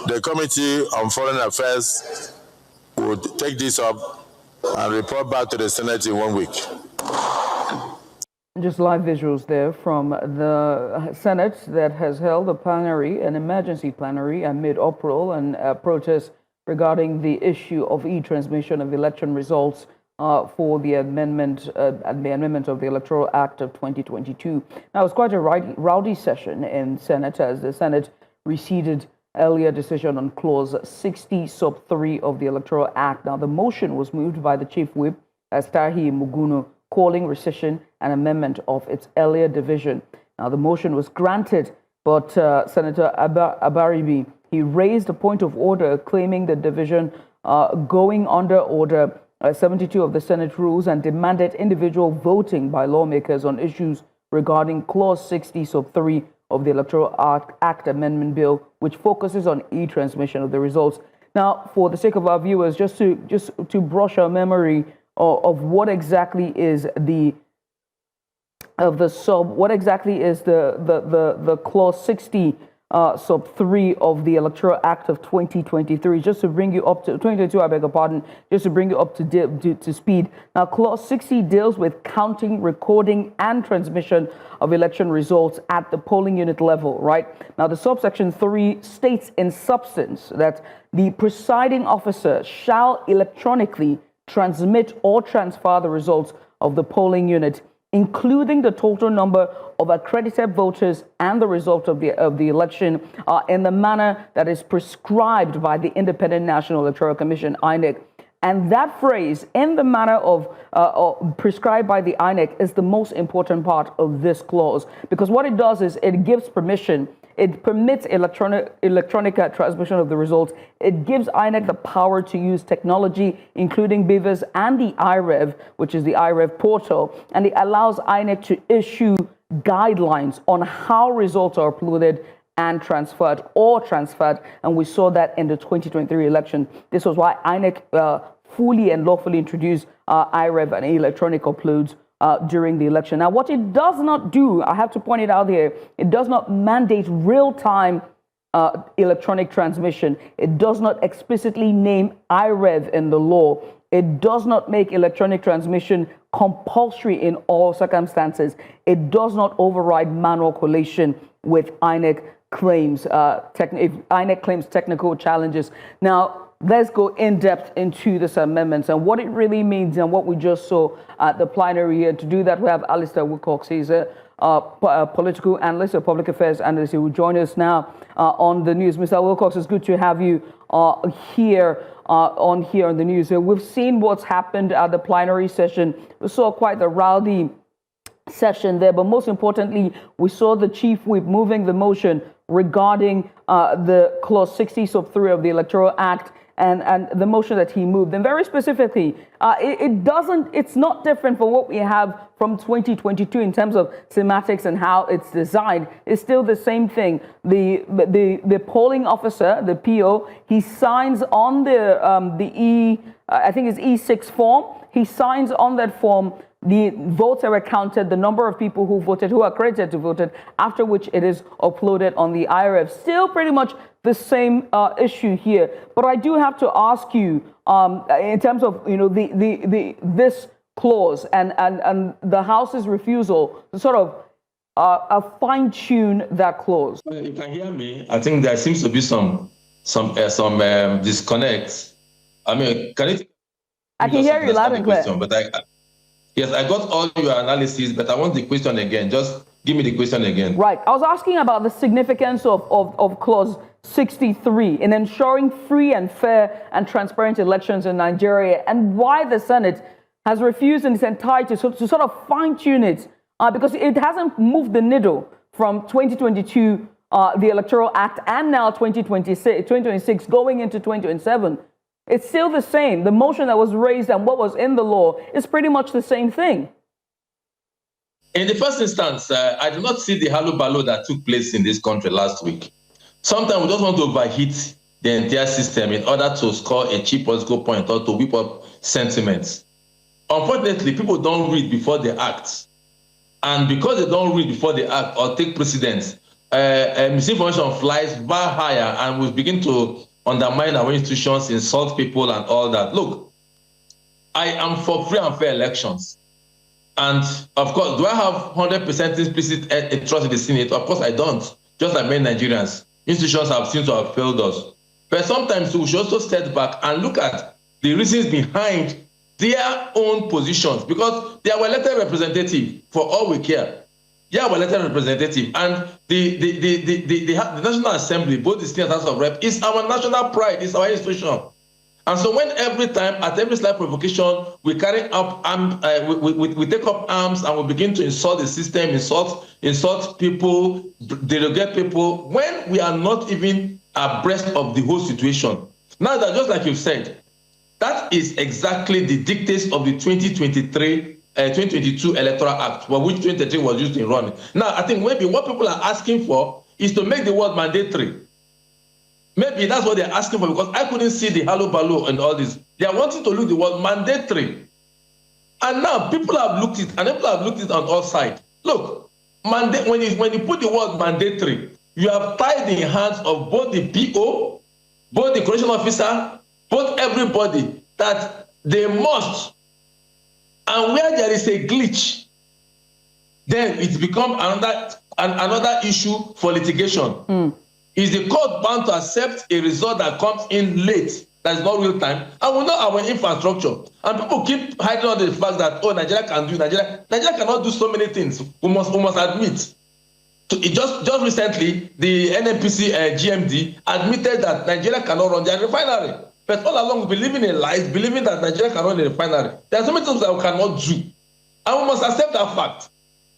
The Committee on Foreign Affairs would take this up and report back to the Senate in 1 week. Just live visuals there from the Senate that has held a plenary, an emergency plenary amid uproar and protests regarding the issue of e-transmission of election results for the amendment of the Electoral Act of 2022. Now, it was quite a rowdy session in Senate as the Senate receded earlier decision on Clause 60 sub 3 of the Electoral Act. Now, the motion was moved by the Chief Whip, Astahi Muguno, calling rescission and amendment of its earlier division. Now, the motion was granted, but Senator Abaribi, he raised a point of order claiming the division going under Order 72 of the Senate rules and demanded individual voting by lawmakers on issues regarding Clause 60 sub 3 of the Electoral Act Amendment Bill, which focuses on e-transmission of the results. Now, for the sake of our viewers, just to brush our memory of what exactly is the Clause 60 sub 3 of the Electoral Act of 2023, just to bring you up to 2022, I beg your pardon, just to bring you up to speed. Now, Clause 60 deals with counting, recording, and transmission of election results at the polling unit level, right? Now, the subsection 3 states in substance that the presiding officer shall electronically transmit or transfer the results of the polling unit, including the total number of accredited voters and the result of the election in the manner that is prescribed by the Independent National Electoral Commission, INEC. And that phrase, in the manner of prescribed by the INEC, is the most important part of this clause, because what it does is it gives permission. It permits electronic transmission of the results. It gives INEC the power to use technology, including BIVAS and the IREV, which is the IREV portal, and it allows INEC to issue guidelines on how results are uploaded and transferred. And we saw that in the 2023 election. This was why INEC fully and lawfully introduced IREV and electronic uploads during the election. Now, what it does not do, I have to point it out here, it does not mandate real-time electronic transmission. It does not explicitly name IREV in the law. It does not make electronic transmission compulsory in all circumstances. It does not override manual collation with INEC claims, if INEC claims technical challenges. Now, let's go in depth into this amendments and what it really means and what we just saw at the plenary. And to do that, we have Alistair Wilcox. He's a political analyst, a public affairs analyst. He will join us now on the news. Mr. Wilcox, it's good to have you here on the news. We've seen what's happened at the plenary session. We saw quite the rowdy session there, but most importantly, we saw the Chief Whip moving the motion regarding the Clause 60 sub 3 of the Electoral Act and the motion that he moved. And very specifically, it's not different from what we have from 2022 in terms of semantics and how it's designed. It's still the same thing. The polling officer, the PO, he signs on I think it's E6 form. He signs on that form. The votes are counted, the number of people who voted, who are accredited to vote, after which it is uploaded on the IRF. Still pretty much the same issue here. But I do have to ask you, in terms of this clause and the House's refusal to sort of fine-tune that clause. You can hear me. I think there seems to be some disconnects. I mean, can it? I can hear you loud and clear. Yes, I got all your analysis, but I want the question again. Just give me the question again. Right. I was asking about the significance of Clause 63 in ensuring free and fair and transparent elections in Nigeria, and why the Senate has refused in its entirety to sort of fine-tune it, because it hasn't moved the needle from 2022, the Electoral Act, and now 2026 going into 2027. It's still the same. The motion that was raised and what was in the law is pretty much the same thing. In the first instance, I do not see the halo-balo that took place in this country last week. Sometimes we just want to overheat the entire system in order to score a cheap political point or to whip up sentiments. Unfortunately, people don't read before they act. And because they don't read before they act or take precedence, misinformation flies far higher and will begin to undermine our institutions, insult people and all that. Look, I am for free and fair elections. And of course, do I have 100% implicit trust in the Senate? Of course I don't, just like many Nigerians. Institutions have seemed to have failed us. But sometimes we should also step back and look at the reasons behind their own positions, because they are elected representative for all we care. They are elected representative, and the National Assembly, both the State and House of Rep, is our national pride, it's our institution. And so when every time, at every slight provocation, we carry up we take up arms and we begin to insult the system, insult people, derogate people, when we are not even abreast of the whole situation. Now that, just like you've said, that is exactly the dictates of the 2022 Electoral Act, for which 2023 was used in running. Now, I think maybe what people are asking for is to make the word mandatory. Maybe that's what they're asking for, because I couldn't see the halo-balo and all this. They are wanting to look the word mandatory. And now people have looked at it, and people have looked at it on all sides. Look, when you put the word mandatory, you have tied the hands of both the PO, both the correction officer, both everybody, that they must. And where there is a glitch, then it's become another issue for litigation. Is the court bound to accept a result that comes in late, that is not real time? And we know our infrastructure. And people keep hiding on the fact that, oh, Nigeria can do, Nigeria cannot do so many things. We must admit. Just recently, the NNPC GMD admitted that Nigeria cannot run their refinery. But all along, we believe in lies, believing that Nigeria can run a refinery. There are so many things that we cannot do. And we must accept that fact.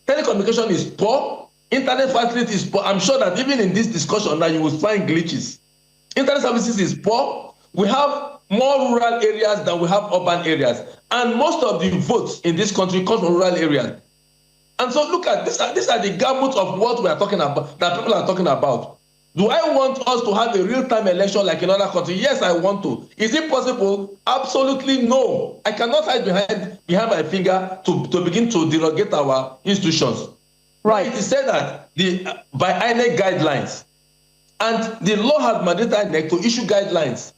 Telecommunication is poor. Internet facility is poor. I'm sure that even in this discussion now, you will find glitches. Internet services is poor. We have more rural areas than we have urban areas. And most of the votes in this country come from rural areas. And so look at this. These are the gamut of what we are talking about, that people are talking about. Do I want us to have a real-time election like in other countries? Yes, I want to. Is it possible? Absolutely no. I cannot hide behind my finger to begin to derogate our institutions. Right. It is said that by INEC guidelines, and the law has mandated INEC to issue guidelines.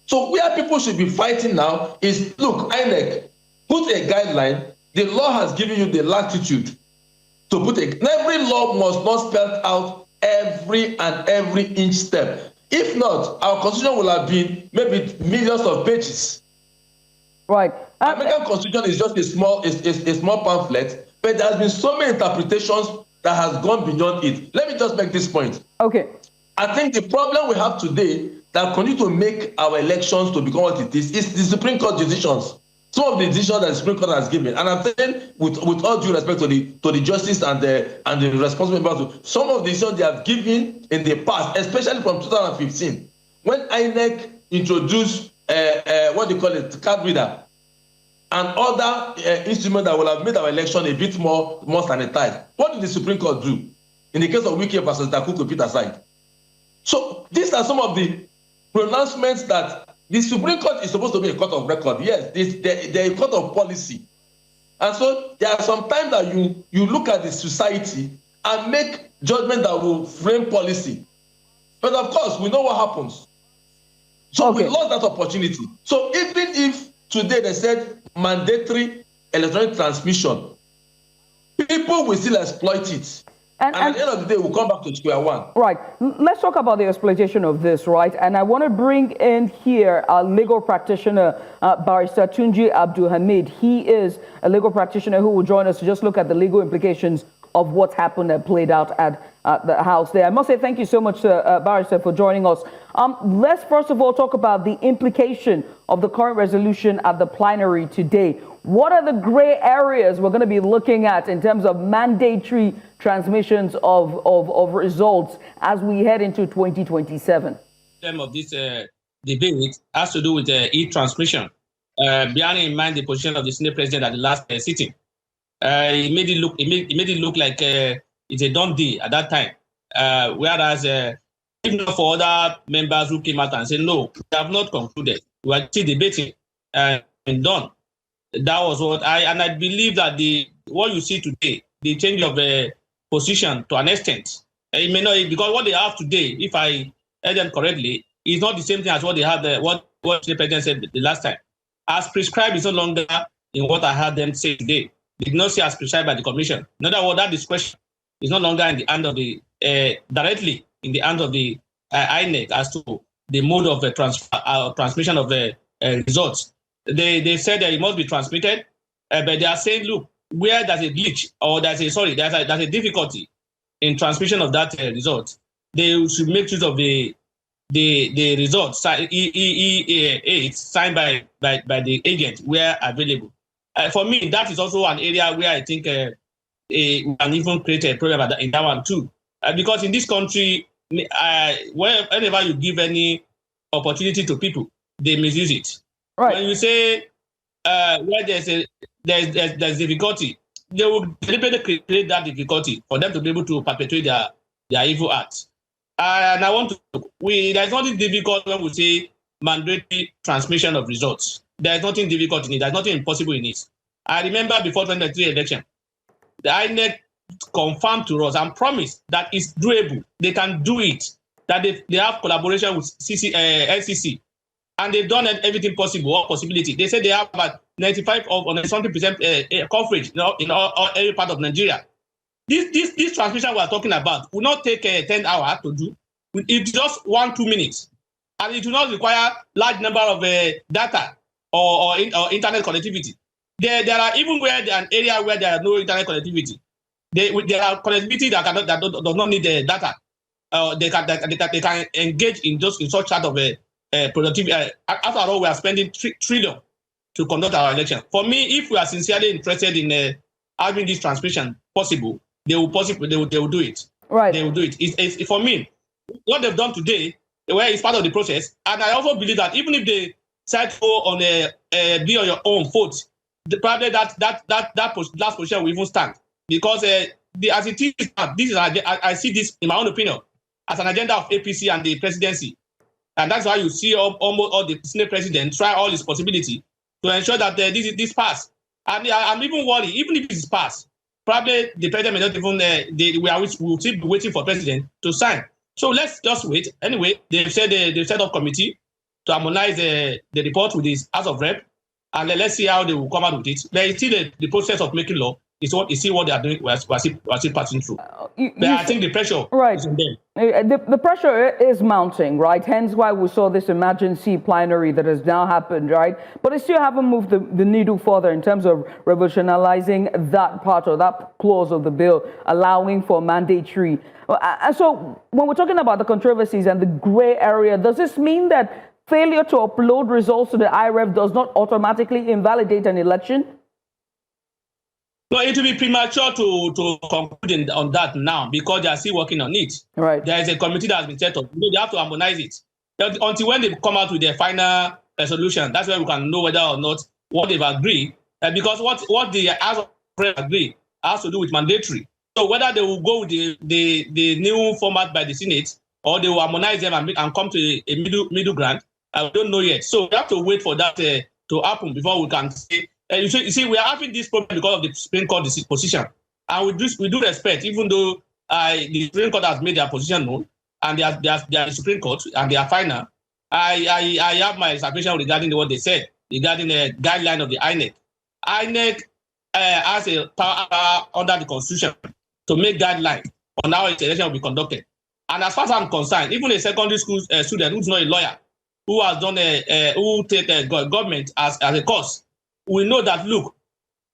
So where people should be fighting now is, look, INEC, put a guideline. The law has given you the latitude to put every law must not spell out every inch step. If not, our constitution will have been maybe millions of pages. Right. American constitution is just a small pamphlet, but there has been so many interpretations that has gone beyond it. Let me just make this point. Okay. I think the problem we have today that continue to make our elections to become what it is the Supreme Court decisions. Some of the decisions that the Supreme Court has given, and I'm saying with all due respect to the justice and the responsible members, some of the decisions they have given in the past, especially from 2015, when INEC introduced what they call it, card reader, and other instruments that will have made our election a bit more sanitized. What did the Supreme Court do? In the case of Wike versus Dakuku, put aside. So these are some of the pronouncements that the Supreme Court is supposed to be a court of record. Yes, they're a court of policy. And so there are some times that you look at the society and make judgment that will frame policy. But of course, we know what happens. So we lost that opportunity. So even if today they said mandatory electronic transmission, people will still exploit it. And at the end of the day, we'll come back to square one. Right. Let's talk about the exploitation of this, right? And I want to bring in here a legal practitioner, Barrister Tunji Abdulhamid. He is a legal practitioner who will join us to just look at the legal implications of what's happened and played out at the House there. I must say thank you so much, Barrister, for joining us. Let's first of all talk about the implication of the current resolution at the plenary today. What are the gray areas we're going to be looking at in terms of mandatory transmissions of results as we head into 2027? The term of this debate has to do with e-transmission, bearing in mind the position of the Senate President at the last sitting. It made it look like it's a done deal at that time. Whereas if not for other members who came out and said, no, we have not concluded. We are still debating and done. That was what I believe that what you see today, the change of position to an extent, it may not, because what they have today, if I heard them correctly, is not the same thing as what they had, what the president said the last time. As prescribed is no longer in what I heard them say today. They did not say as prescribed by the commission. In other words, that discretion is no longer in the hand of the, directly in the hand of the INEC as to the mode of transmission of the results. They said that it must be transmitted, but they are saying, look, where there's a glitch or there's a difficulty in transmission of that result, they should make use of the results E8 signed by the agent where available. For me, that is also an area where I think we can even create a problem in that one too, because in this country, whenever you give any opportunity to people, they misuse it. Right. When you say where there's difficulty, they will deliberately create that difficulty for them to be able to perpetuate their evil acts. And I want to, there's nothing difficult when we say mandatory transmission of results. There's nothing difficult in it. There's nothing impossible in it. I remember before 2023 election, the INEC confirmed to us and promised that it's doable. They can do it. That they have collaboration with NCC, and they've done everything possible or possibility. They said they have about 95% coverage, in every part of Nigeria. This transmission we are talking about will not take 10 hours to do. It's just 1-2 minutes, and it will not require large number of data or internet connectivity. There are even where there are an area where there are no internet connectivity. There are connectivity that does not need the data. They can engage in such sort of productivity. After all, we are spending $3 trillion to conduct our election. For me, if we are sincerely interested in having this transmission possible, they will do it. Right. They will do it. It's for me, what they've done today, where it's part of the process, and I also believe that even if they decide to go on be on your own foot, probably that last position will even stand, because as it is, this is I see this, in my own opinion, as an agenda of APC and the presidency, and that's why you see almost all the Senate presidents try all his possibility to ensure that this pass. And I'm even worried, even if it is passed, probably the president may not even. We'll still be waiting for president to sign. So let's just wait. Anyway, they've set up committee to harmonize the report with this House of Rep, and let's see how they will come out with it. But it's still the process of making law. Is what you see what they are doing. We're still passing through. I think the pressure is on them. The pressure is mounting, right? Hence why we saw this emergency plenary that has now happened, right? But it still haven't moved the needle further in terms of revolutionizing that part or that clause of the bill, allowing for mandatory. And so when we're talking about the controversies and the gray area, does this mean that failure to upload results to the IREF does not automatically invalidate an election? No, it will be premature to conclude on that now, because they are still working on it. Right. There is a committee that has been set up. They have to harmonize it. Until when they come out with their final solution, that's where we can know whether or not what they've agreed. Because what the House of Rep agree has to do with mandatory. So whether they will go with the new format by the Senate, or they will harmonize them and come to a middle ground, I don't know yet. So we have to wait for that to happen before we can say. You see, we are having this problem because of the Supreme Court position, and we do respect, even though the Supreme Court has made their position known, and they are the Supreme Court, and they are final. I have my reservation regarding what they said regarding the guideline of the INEC. INEC has a power under the Constitution to make guidelines on how its election will be conducted. And as far as I'm concerned, even a secondary school student who's not a lawyer, who has done who take government as a course, we know that, look,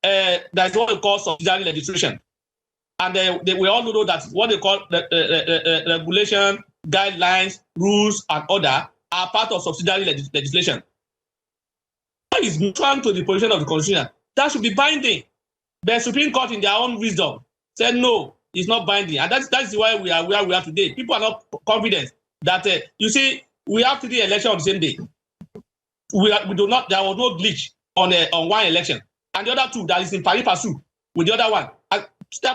that's what we call subsidiary legislation. And we all know that what they call regulation, guidelines, rules, and order are part of subsidiary legislation. What is trying to the position of the Constitution? That should be binding. The Supreme Court, in their own wisdom, said no, it's not binding. And that's why we are where we are today. People are not confident that, you see, we have to do the election on the same day. There was no glitch on one election, and the other two that is in pari passu. with the other one.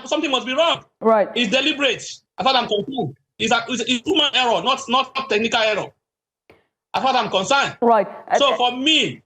Something must be wrong. Right. It's deliberate. As far as I'm concerned, it's human error, not technical error. As far as I'm concerned. Right. So for me,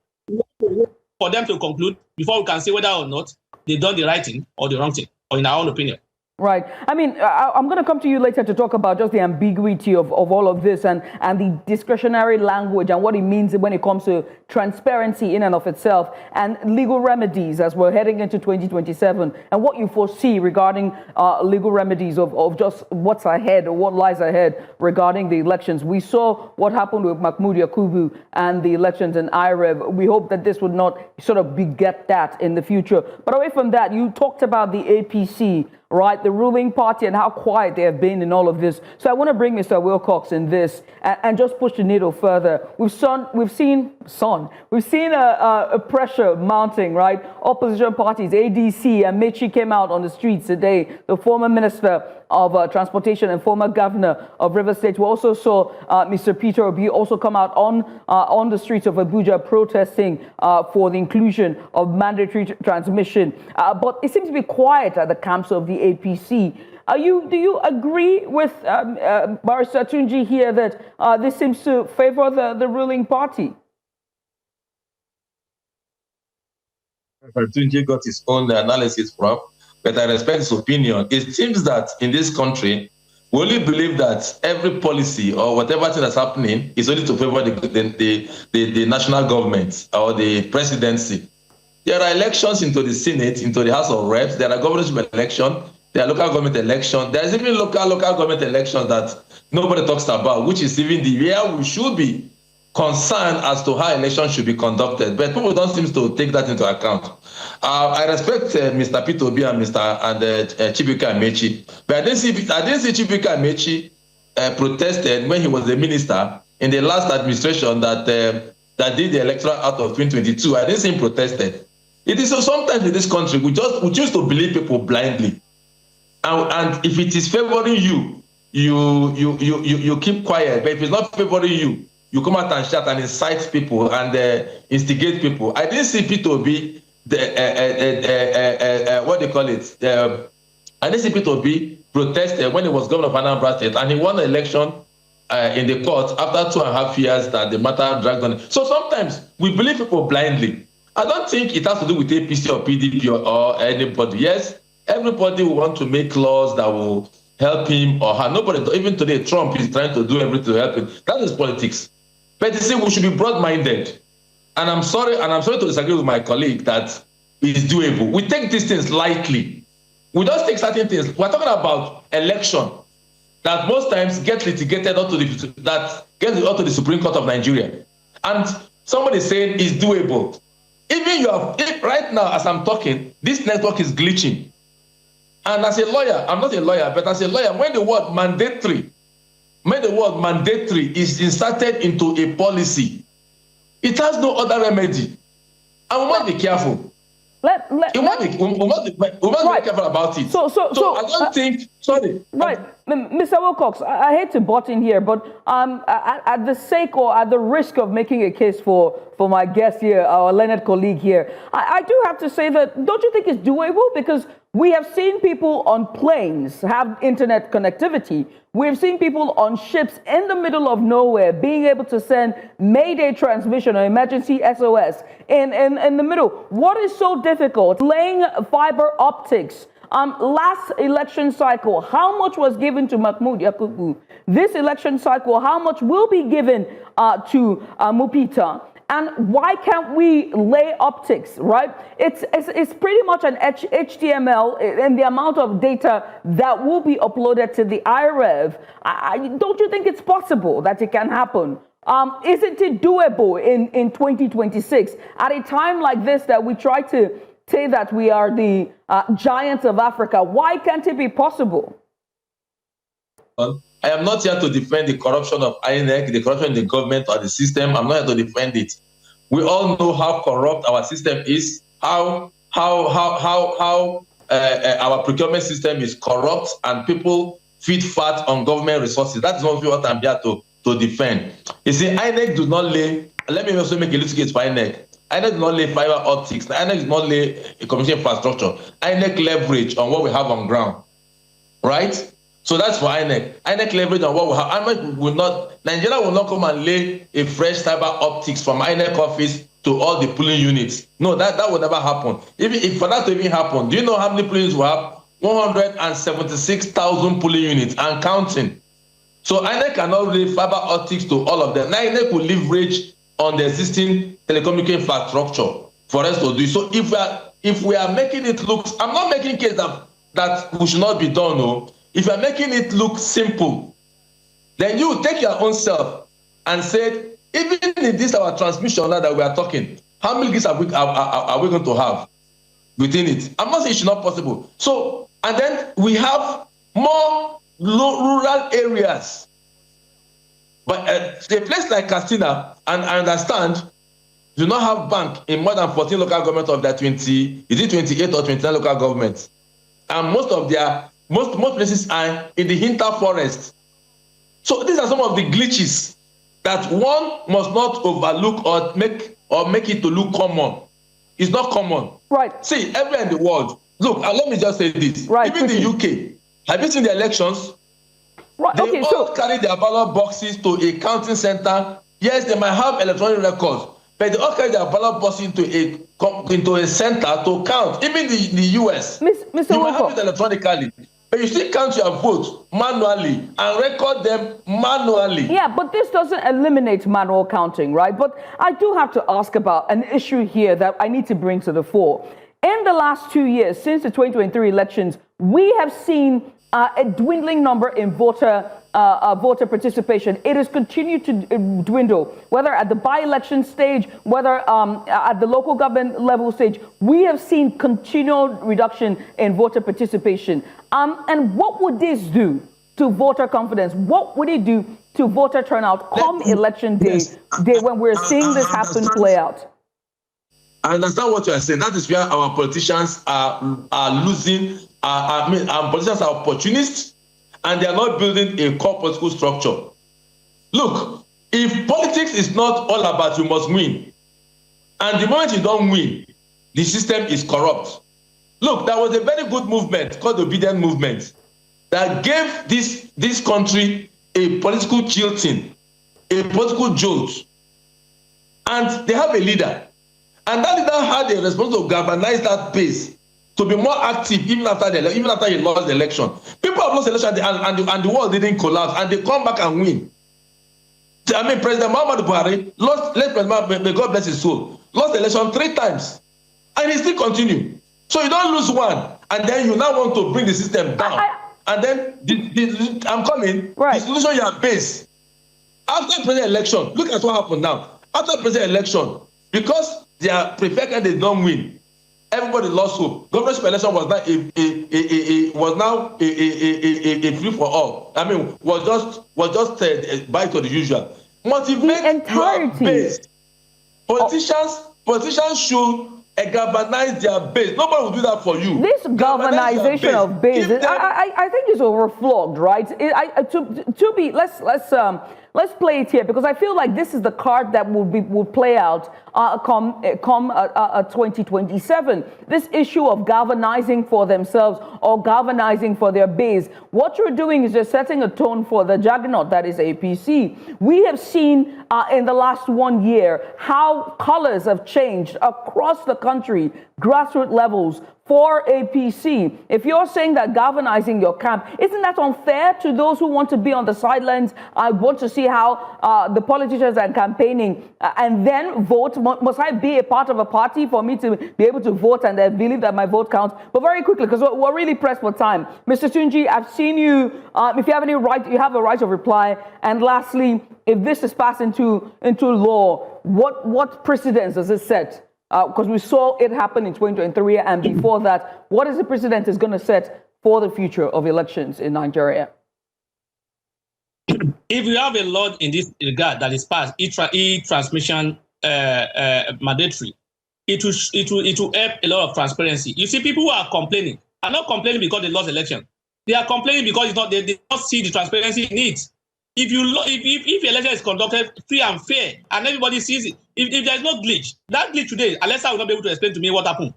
for them to conclude before we can say whether or not they've done the right thing or the wrong thing, or in our own opinion. Right. I mean, I'm going to come to you later to talk about just the ambiguity of all of this and the discretionary language and what it means when it comes to transparency in and of itself and legal remedies as we're heading into 2027 and what you foresee regarding legal remedies of just what's ahead or what lies ahead regarding the elections. We saw what happened with Mahmoud Yakubu and the elections in IREV. We hope that this would not sort of beget that in the future. But away from that, you talked about the APC, right, the ruling party and how quiet they have been in all of this. So I want to bring Mr. Wilcox in this and just push the needle further. We've seen a pressure mounting, right? Opposition parties, ADC and Mechi came out on the streets today. The former minister of transportation and former governor of Rivers State. We also saw Mr. Peter Obi also come out on the streets of Abuja protesting for the inclusion of mandatory transmission. But it seems to be quiet at the camps of the APC. Do you agree with Barrister Tunji here that this seems to favor the ruling party? Tunji got his own analysis from, but I respect his opinion. It seems that in this country, we only believe that every policy or whatever thing that's happening is only to favor the national government or the presidency. There are elections into the Senate, into the House of Reps. There are governorship elections. There are local government elections. There's even local government elections that nobody talks about, which is even the where we should be concerned as to how elections should be conducted. But people don't seem to take that into account. I respect Mr. Peter Obi and Chibuike Amechi, but I didn't see Chibuike Amechi protested when he was the minister in the last administration that did the Electoral Act of 2022. I didn't see him protested. It is so sometimes in this country we choose to believe people blindly, and if it is favoring you, you keep quiet. But if it's not favoring you, you come out and shout and incite people and instigate people. I didn't see Peter Obi, what they call it. I didn't see Peter Obi protested when he was governor of Anambra State, and he won the election in the court after 2.5 years that the matter dragged on. So sometimes we believe people blindly. I don't think it has to do with APC or PDP or anybody. Yes, everybody will want to make laws that will help him or her. Nobody, even today, Trump is trying to do everything to help him. That is politics. But you see, we should be broad-minded. And I'm sorry to disagree with my colleague that it's doable. We take these things lightly. We don't take certain things. We're talking about election that most times get litigated onto the Supreme Court of Nigeria. And somebody is saying it's doable. Even right now, as I'm talking, this network is glitching. And as a lawyer, I'm not a lawyer, but as a lawyer, when the word mandatory is inserted into a policy, it has no other remedy. And we must be careful. We must be careful about it. So I don't think, sorry. Right. Mr. Wilcox, I hate to butt in here, but at the sake or at the risk of making a case for my guest here, our learned colleague here, I do have to say that, don't you think it's doable? Because we have seen people on planes have internet connectivity. We've seen people on ships in the middle of nowhere being able to send Mayday transmission or emergency SOS in the middle. What is so difficult? Laying fiber optics. Last election cycle, how much was given to Mahmoud Yakubu? This election cycle, how much will be given to Mupita? And why can't we lay optics, right? It's pretty much an HTML and the amount of data that will be uploaded to the IREV. Don't you think it's possible that it can happen? Isn't it doable in 2026 at a time like this that we try to say that we are the giants of Africa? Why can't it be possible? I am not here to defend the corruption of INEC, the corruption in the government or the system. I'm not here to defend it. We all know how corrupt our system is, how our procurement system is corrupt, and people feed fat on government resources. That's not what I'm here to defend. You see, INEC does not lay. Let me also make a little case for INEC. INEC does not lay fiber optics. INEC does not lay a communication infrastructure. INEC leverage on what we have on ground, right? So that's for INEC. INEC leverage on what we have. INEC will not, Nigeria will not come and lay a fresh fiber optics from INEC office to all the polling units. No, that will never happen. If for that to even happen, do you know how many polling units we have? 176,000 polling units and counting. So INEC cannot lay fiber optics to all of them. Now INEC will leverage on the existing telecommunication infrastructure for us to do. So if we are making it look, I'm not making case that we should not be done. No. If you are making it look simple, then you take your own self and say, even in this our transmission now that we are talking, how many gigs are we going to have within it? I'm not saying it's not possible. So, and then we have more rural areas. But a place like Katsina, and I understand, do not have bank in more than 14 local governments of their 20, is it 28 or 29 local governments? And most of their, most places are in the hinter forest. So these are some of the glitches that one must not overlook or make it to look common. It's not common. Right. See, everywhere in the world, look, let me just say this. Right. Even the UK, have you seen the elections? Right. They all carry their ballot boxes to a counting center. Yes, they might have electronic records, but they all carry their ballot boxes into a center to count. Even the US, Mr. you might have it electronically, but you still count your votes manually and record them manually. Yeah, but this doesn't eliminate manual counting, right? But I do have to ask about an issue here that I need to bring to the fore. In the last 2 years, since the 2023 elections, we have seen a dwindling number in voter participation. It has continued to dwindle, whether at the by-election stage, whether at the local government level stage. We have seen continual reduction in voter participation. And what would this do to voter confidence? What would it do to voter turnout come election day when we're seeing this happen play out? I understand what you are saying. That is where our politicians are losing. Our politicians are opportunists, and they are not building a core political structure. Look, if politics is not all about you must win, and the moment you don't win, the system is corrupt. Look, there was a very good movement called the Obedient Movement that gave this country a political jilting, a political jolt, and they have a leader. And that leader had a responsibility to galvanize that base to be more active even after he lost the election. People have lost the election and the world didn't collapse, and they come back and win. I mean, President Muhammadu Buhari lost, may God bless his soul, lost the election 3 times, and he still continued. So you don't lose one, and then you now want to bring the system down. And then I'm coming. Right. The solution you are based after president election. Look at what happened now. After president election, because their preferred candidate don't win, everybody lost hope. Governorship election was now a free for all. I mean, was just back to the usual. Motivate your base. Politicians should galvanize their base. Nobody will do that for you. This galvanization of base, I think is overflowed, right? Let's play it here, because I feel like this is the card that will play out come 2027. This issue of galvanizing for themselves or galvanizing for their base. What you're doing is you're setting a tone for the juggernaut that is APC. We have seen in the last 1 year how colors have changed across the country, grassroots levels, for APC. If you're saying that galvanizing your camp, isn't that unfair to those who want to be on the sidelines? I want to see how the politicians are campaigning and then vote. Must I be a part of a party for me to be able to vote and then believe that my vote counts? But very quickly, because we're really pressed for time. Mr. Tunji, I've seen you. If you have any right, you have a right of reply. And lastly, if this is passed into law, what precedence does it set? Because we saw it happen in 2023 and before that. What is the precedent is going to set for the future of elections in Nigeria? If you have a law in this regard that is passed, e-transmission mandatory, it will help a lot of transparency. You see, people who are complaining are not complaining because they lost the election. They are complaining because they don't see the transparency in it. if the election is conducted free and fair and everybody sees it, if there is no glitch, that glitch today, Alessa will not be able to explain to me what happened.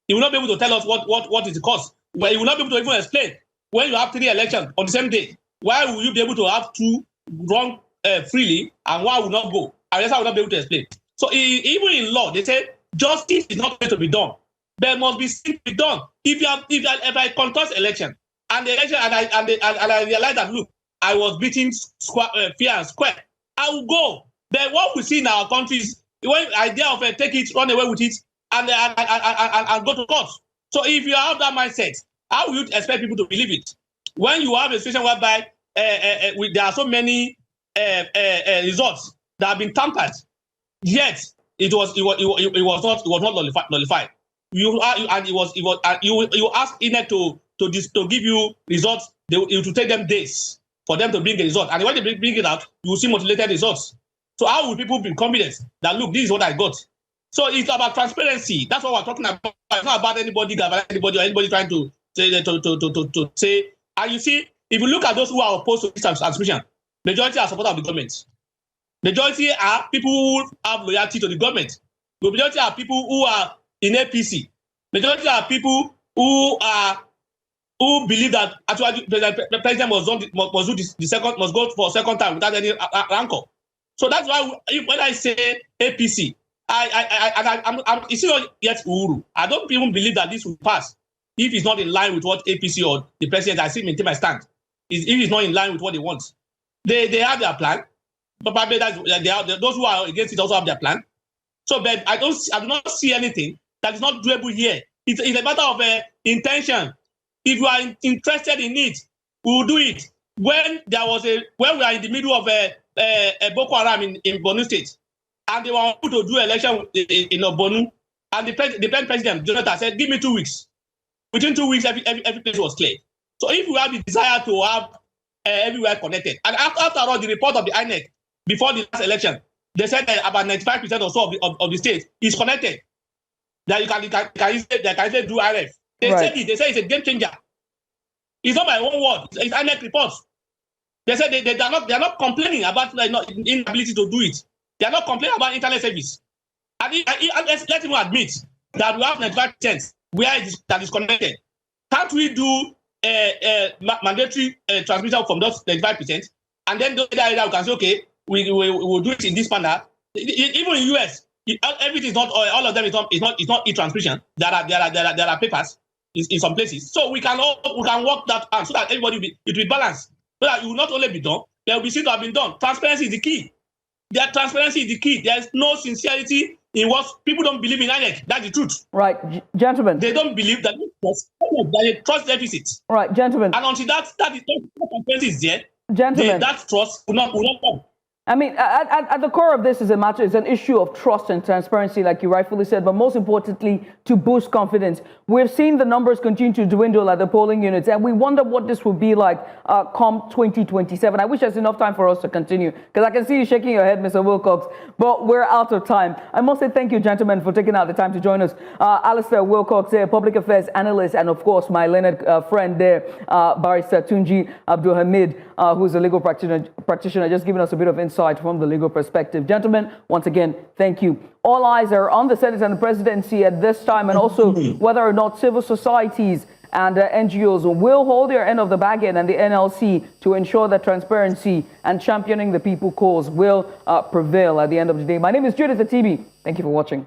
He will not be able to tell us what is the cause. But he will not be able to even explain when you have 3 elections on the same day. Why will you be able to have 2 run freely and one will not go? Alessa will not be able to explain. So even in law, they say justice is not going to be done. There must be simply done. If I contest election and the election and I realize that look, I was beaten fair and square, I will go. Then what we see in our country is when idea of take it, run away with it, and go to court. So if you have that mindset, how will you expect people to believe it? When you have a situation whereby there are so many results that have been tampered, yet it was not nullified. You ask INEC to give you results. It will take them days for them to bring a result, and when they bring it out, you will see mutilated results. So how will people be confident that look, this is what I got? So it's about transparency. That's what we're talking about. It's not about anybody or anybody trying to say. And you see, if you look at those who are opposed to this transmission, majority are supporters of the government. Majority are people who have loyalty to the government. The majority are people who are in APC. Majority are people who believe that actually the president must go for a second time without any rancor. So that's why when I say APC, it's not yet Uhuru. I don't even believe that this will pass if it's not in line with what APC or the president. I still maintain my stand. If it's not in line with what they want, they have their plan. But probably those who are against it also have their plan. So, but I do not see anything that is not doable here. It's a matter of intention. If you are interested in it, we will do it. When we are in the middle of a Boko Haram in Borno State, and they were able to do election in Borno, and the president Jonathan said, "Give me 2 weeks." Within 2 weeks, every place was cleared. So, if we have the desire to have everywhere connected, and after all, the report of the INEC before the last election, they said that about 95% or so of the state is connected. That you can easily do RF. They said it. They say it's a game changer. It's not my own word. It's INEC reports. They said they are not complaining about inability to do it. They are not complaining about internet service. And let him admit that we have 95% where that is connected. Can't we do mandatory transmission from those 95%? And then the other area we can say, okay, we will do it in this manner. Even in US, everything is not all of them is not e-transmission. There are papers in some places. So we can work that out so that everybody it will be balanced. So that it will not only be done, there will be seen to have been done. Transparency is the key. Transparency is the key. There is no sincerity in what people don't believe in INEC. That's the truth. Right, gentlemen. They don't believe that there's a trust deficit. Right, gentlemen. And until that transparency is there, gentlemen, that trust will not come. I mean, at the core of this is it's an issue of trust and transparency, like you rightfully said, but most importantly, to boost confidence. We've seen the numbers continue to dwindle at the polling units, and we wonder what this will be like come 2027. I wish there's enough time for us to continue, because I can see you shaking your head, Mr. Wilcox, but we're out of time. I must say thank you, gentlemen, for taking out the time to join us. Alistair Wilcox, public affairs analyst, and of course, my learned friend there, Barrister Tunji Abdulhamid, who's a legal practitioner, just giving us a bit of insight from the legal perspective. Gentlemen, once again, thank you. All eyes are on the Senate and the presidency at this time, and also whether or not civil societies and NGOs will hold their end of the bargain and the NLC to ensure that transparency and championing the people cause will prevail at the end of the day. My name is Judith Atibi. Thank you for watching.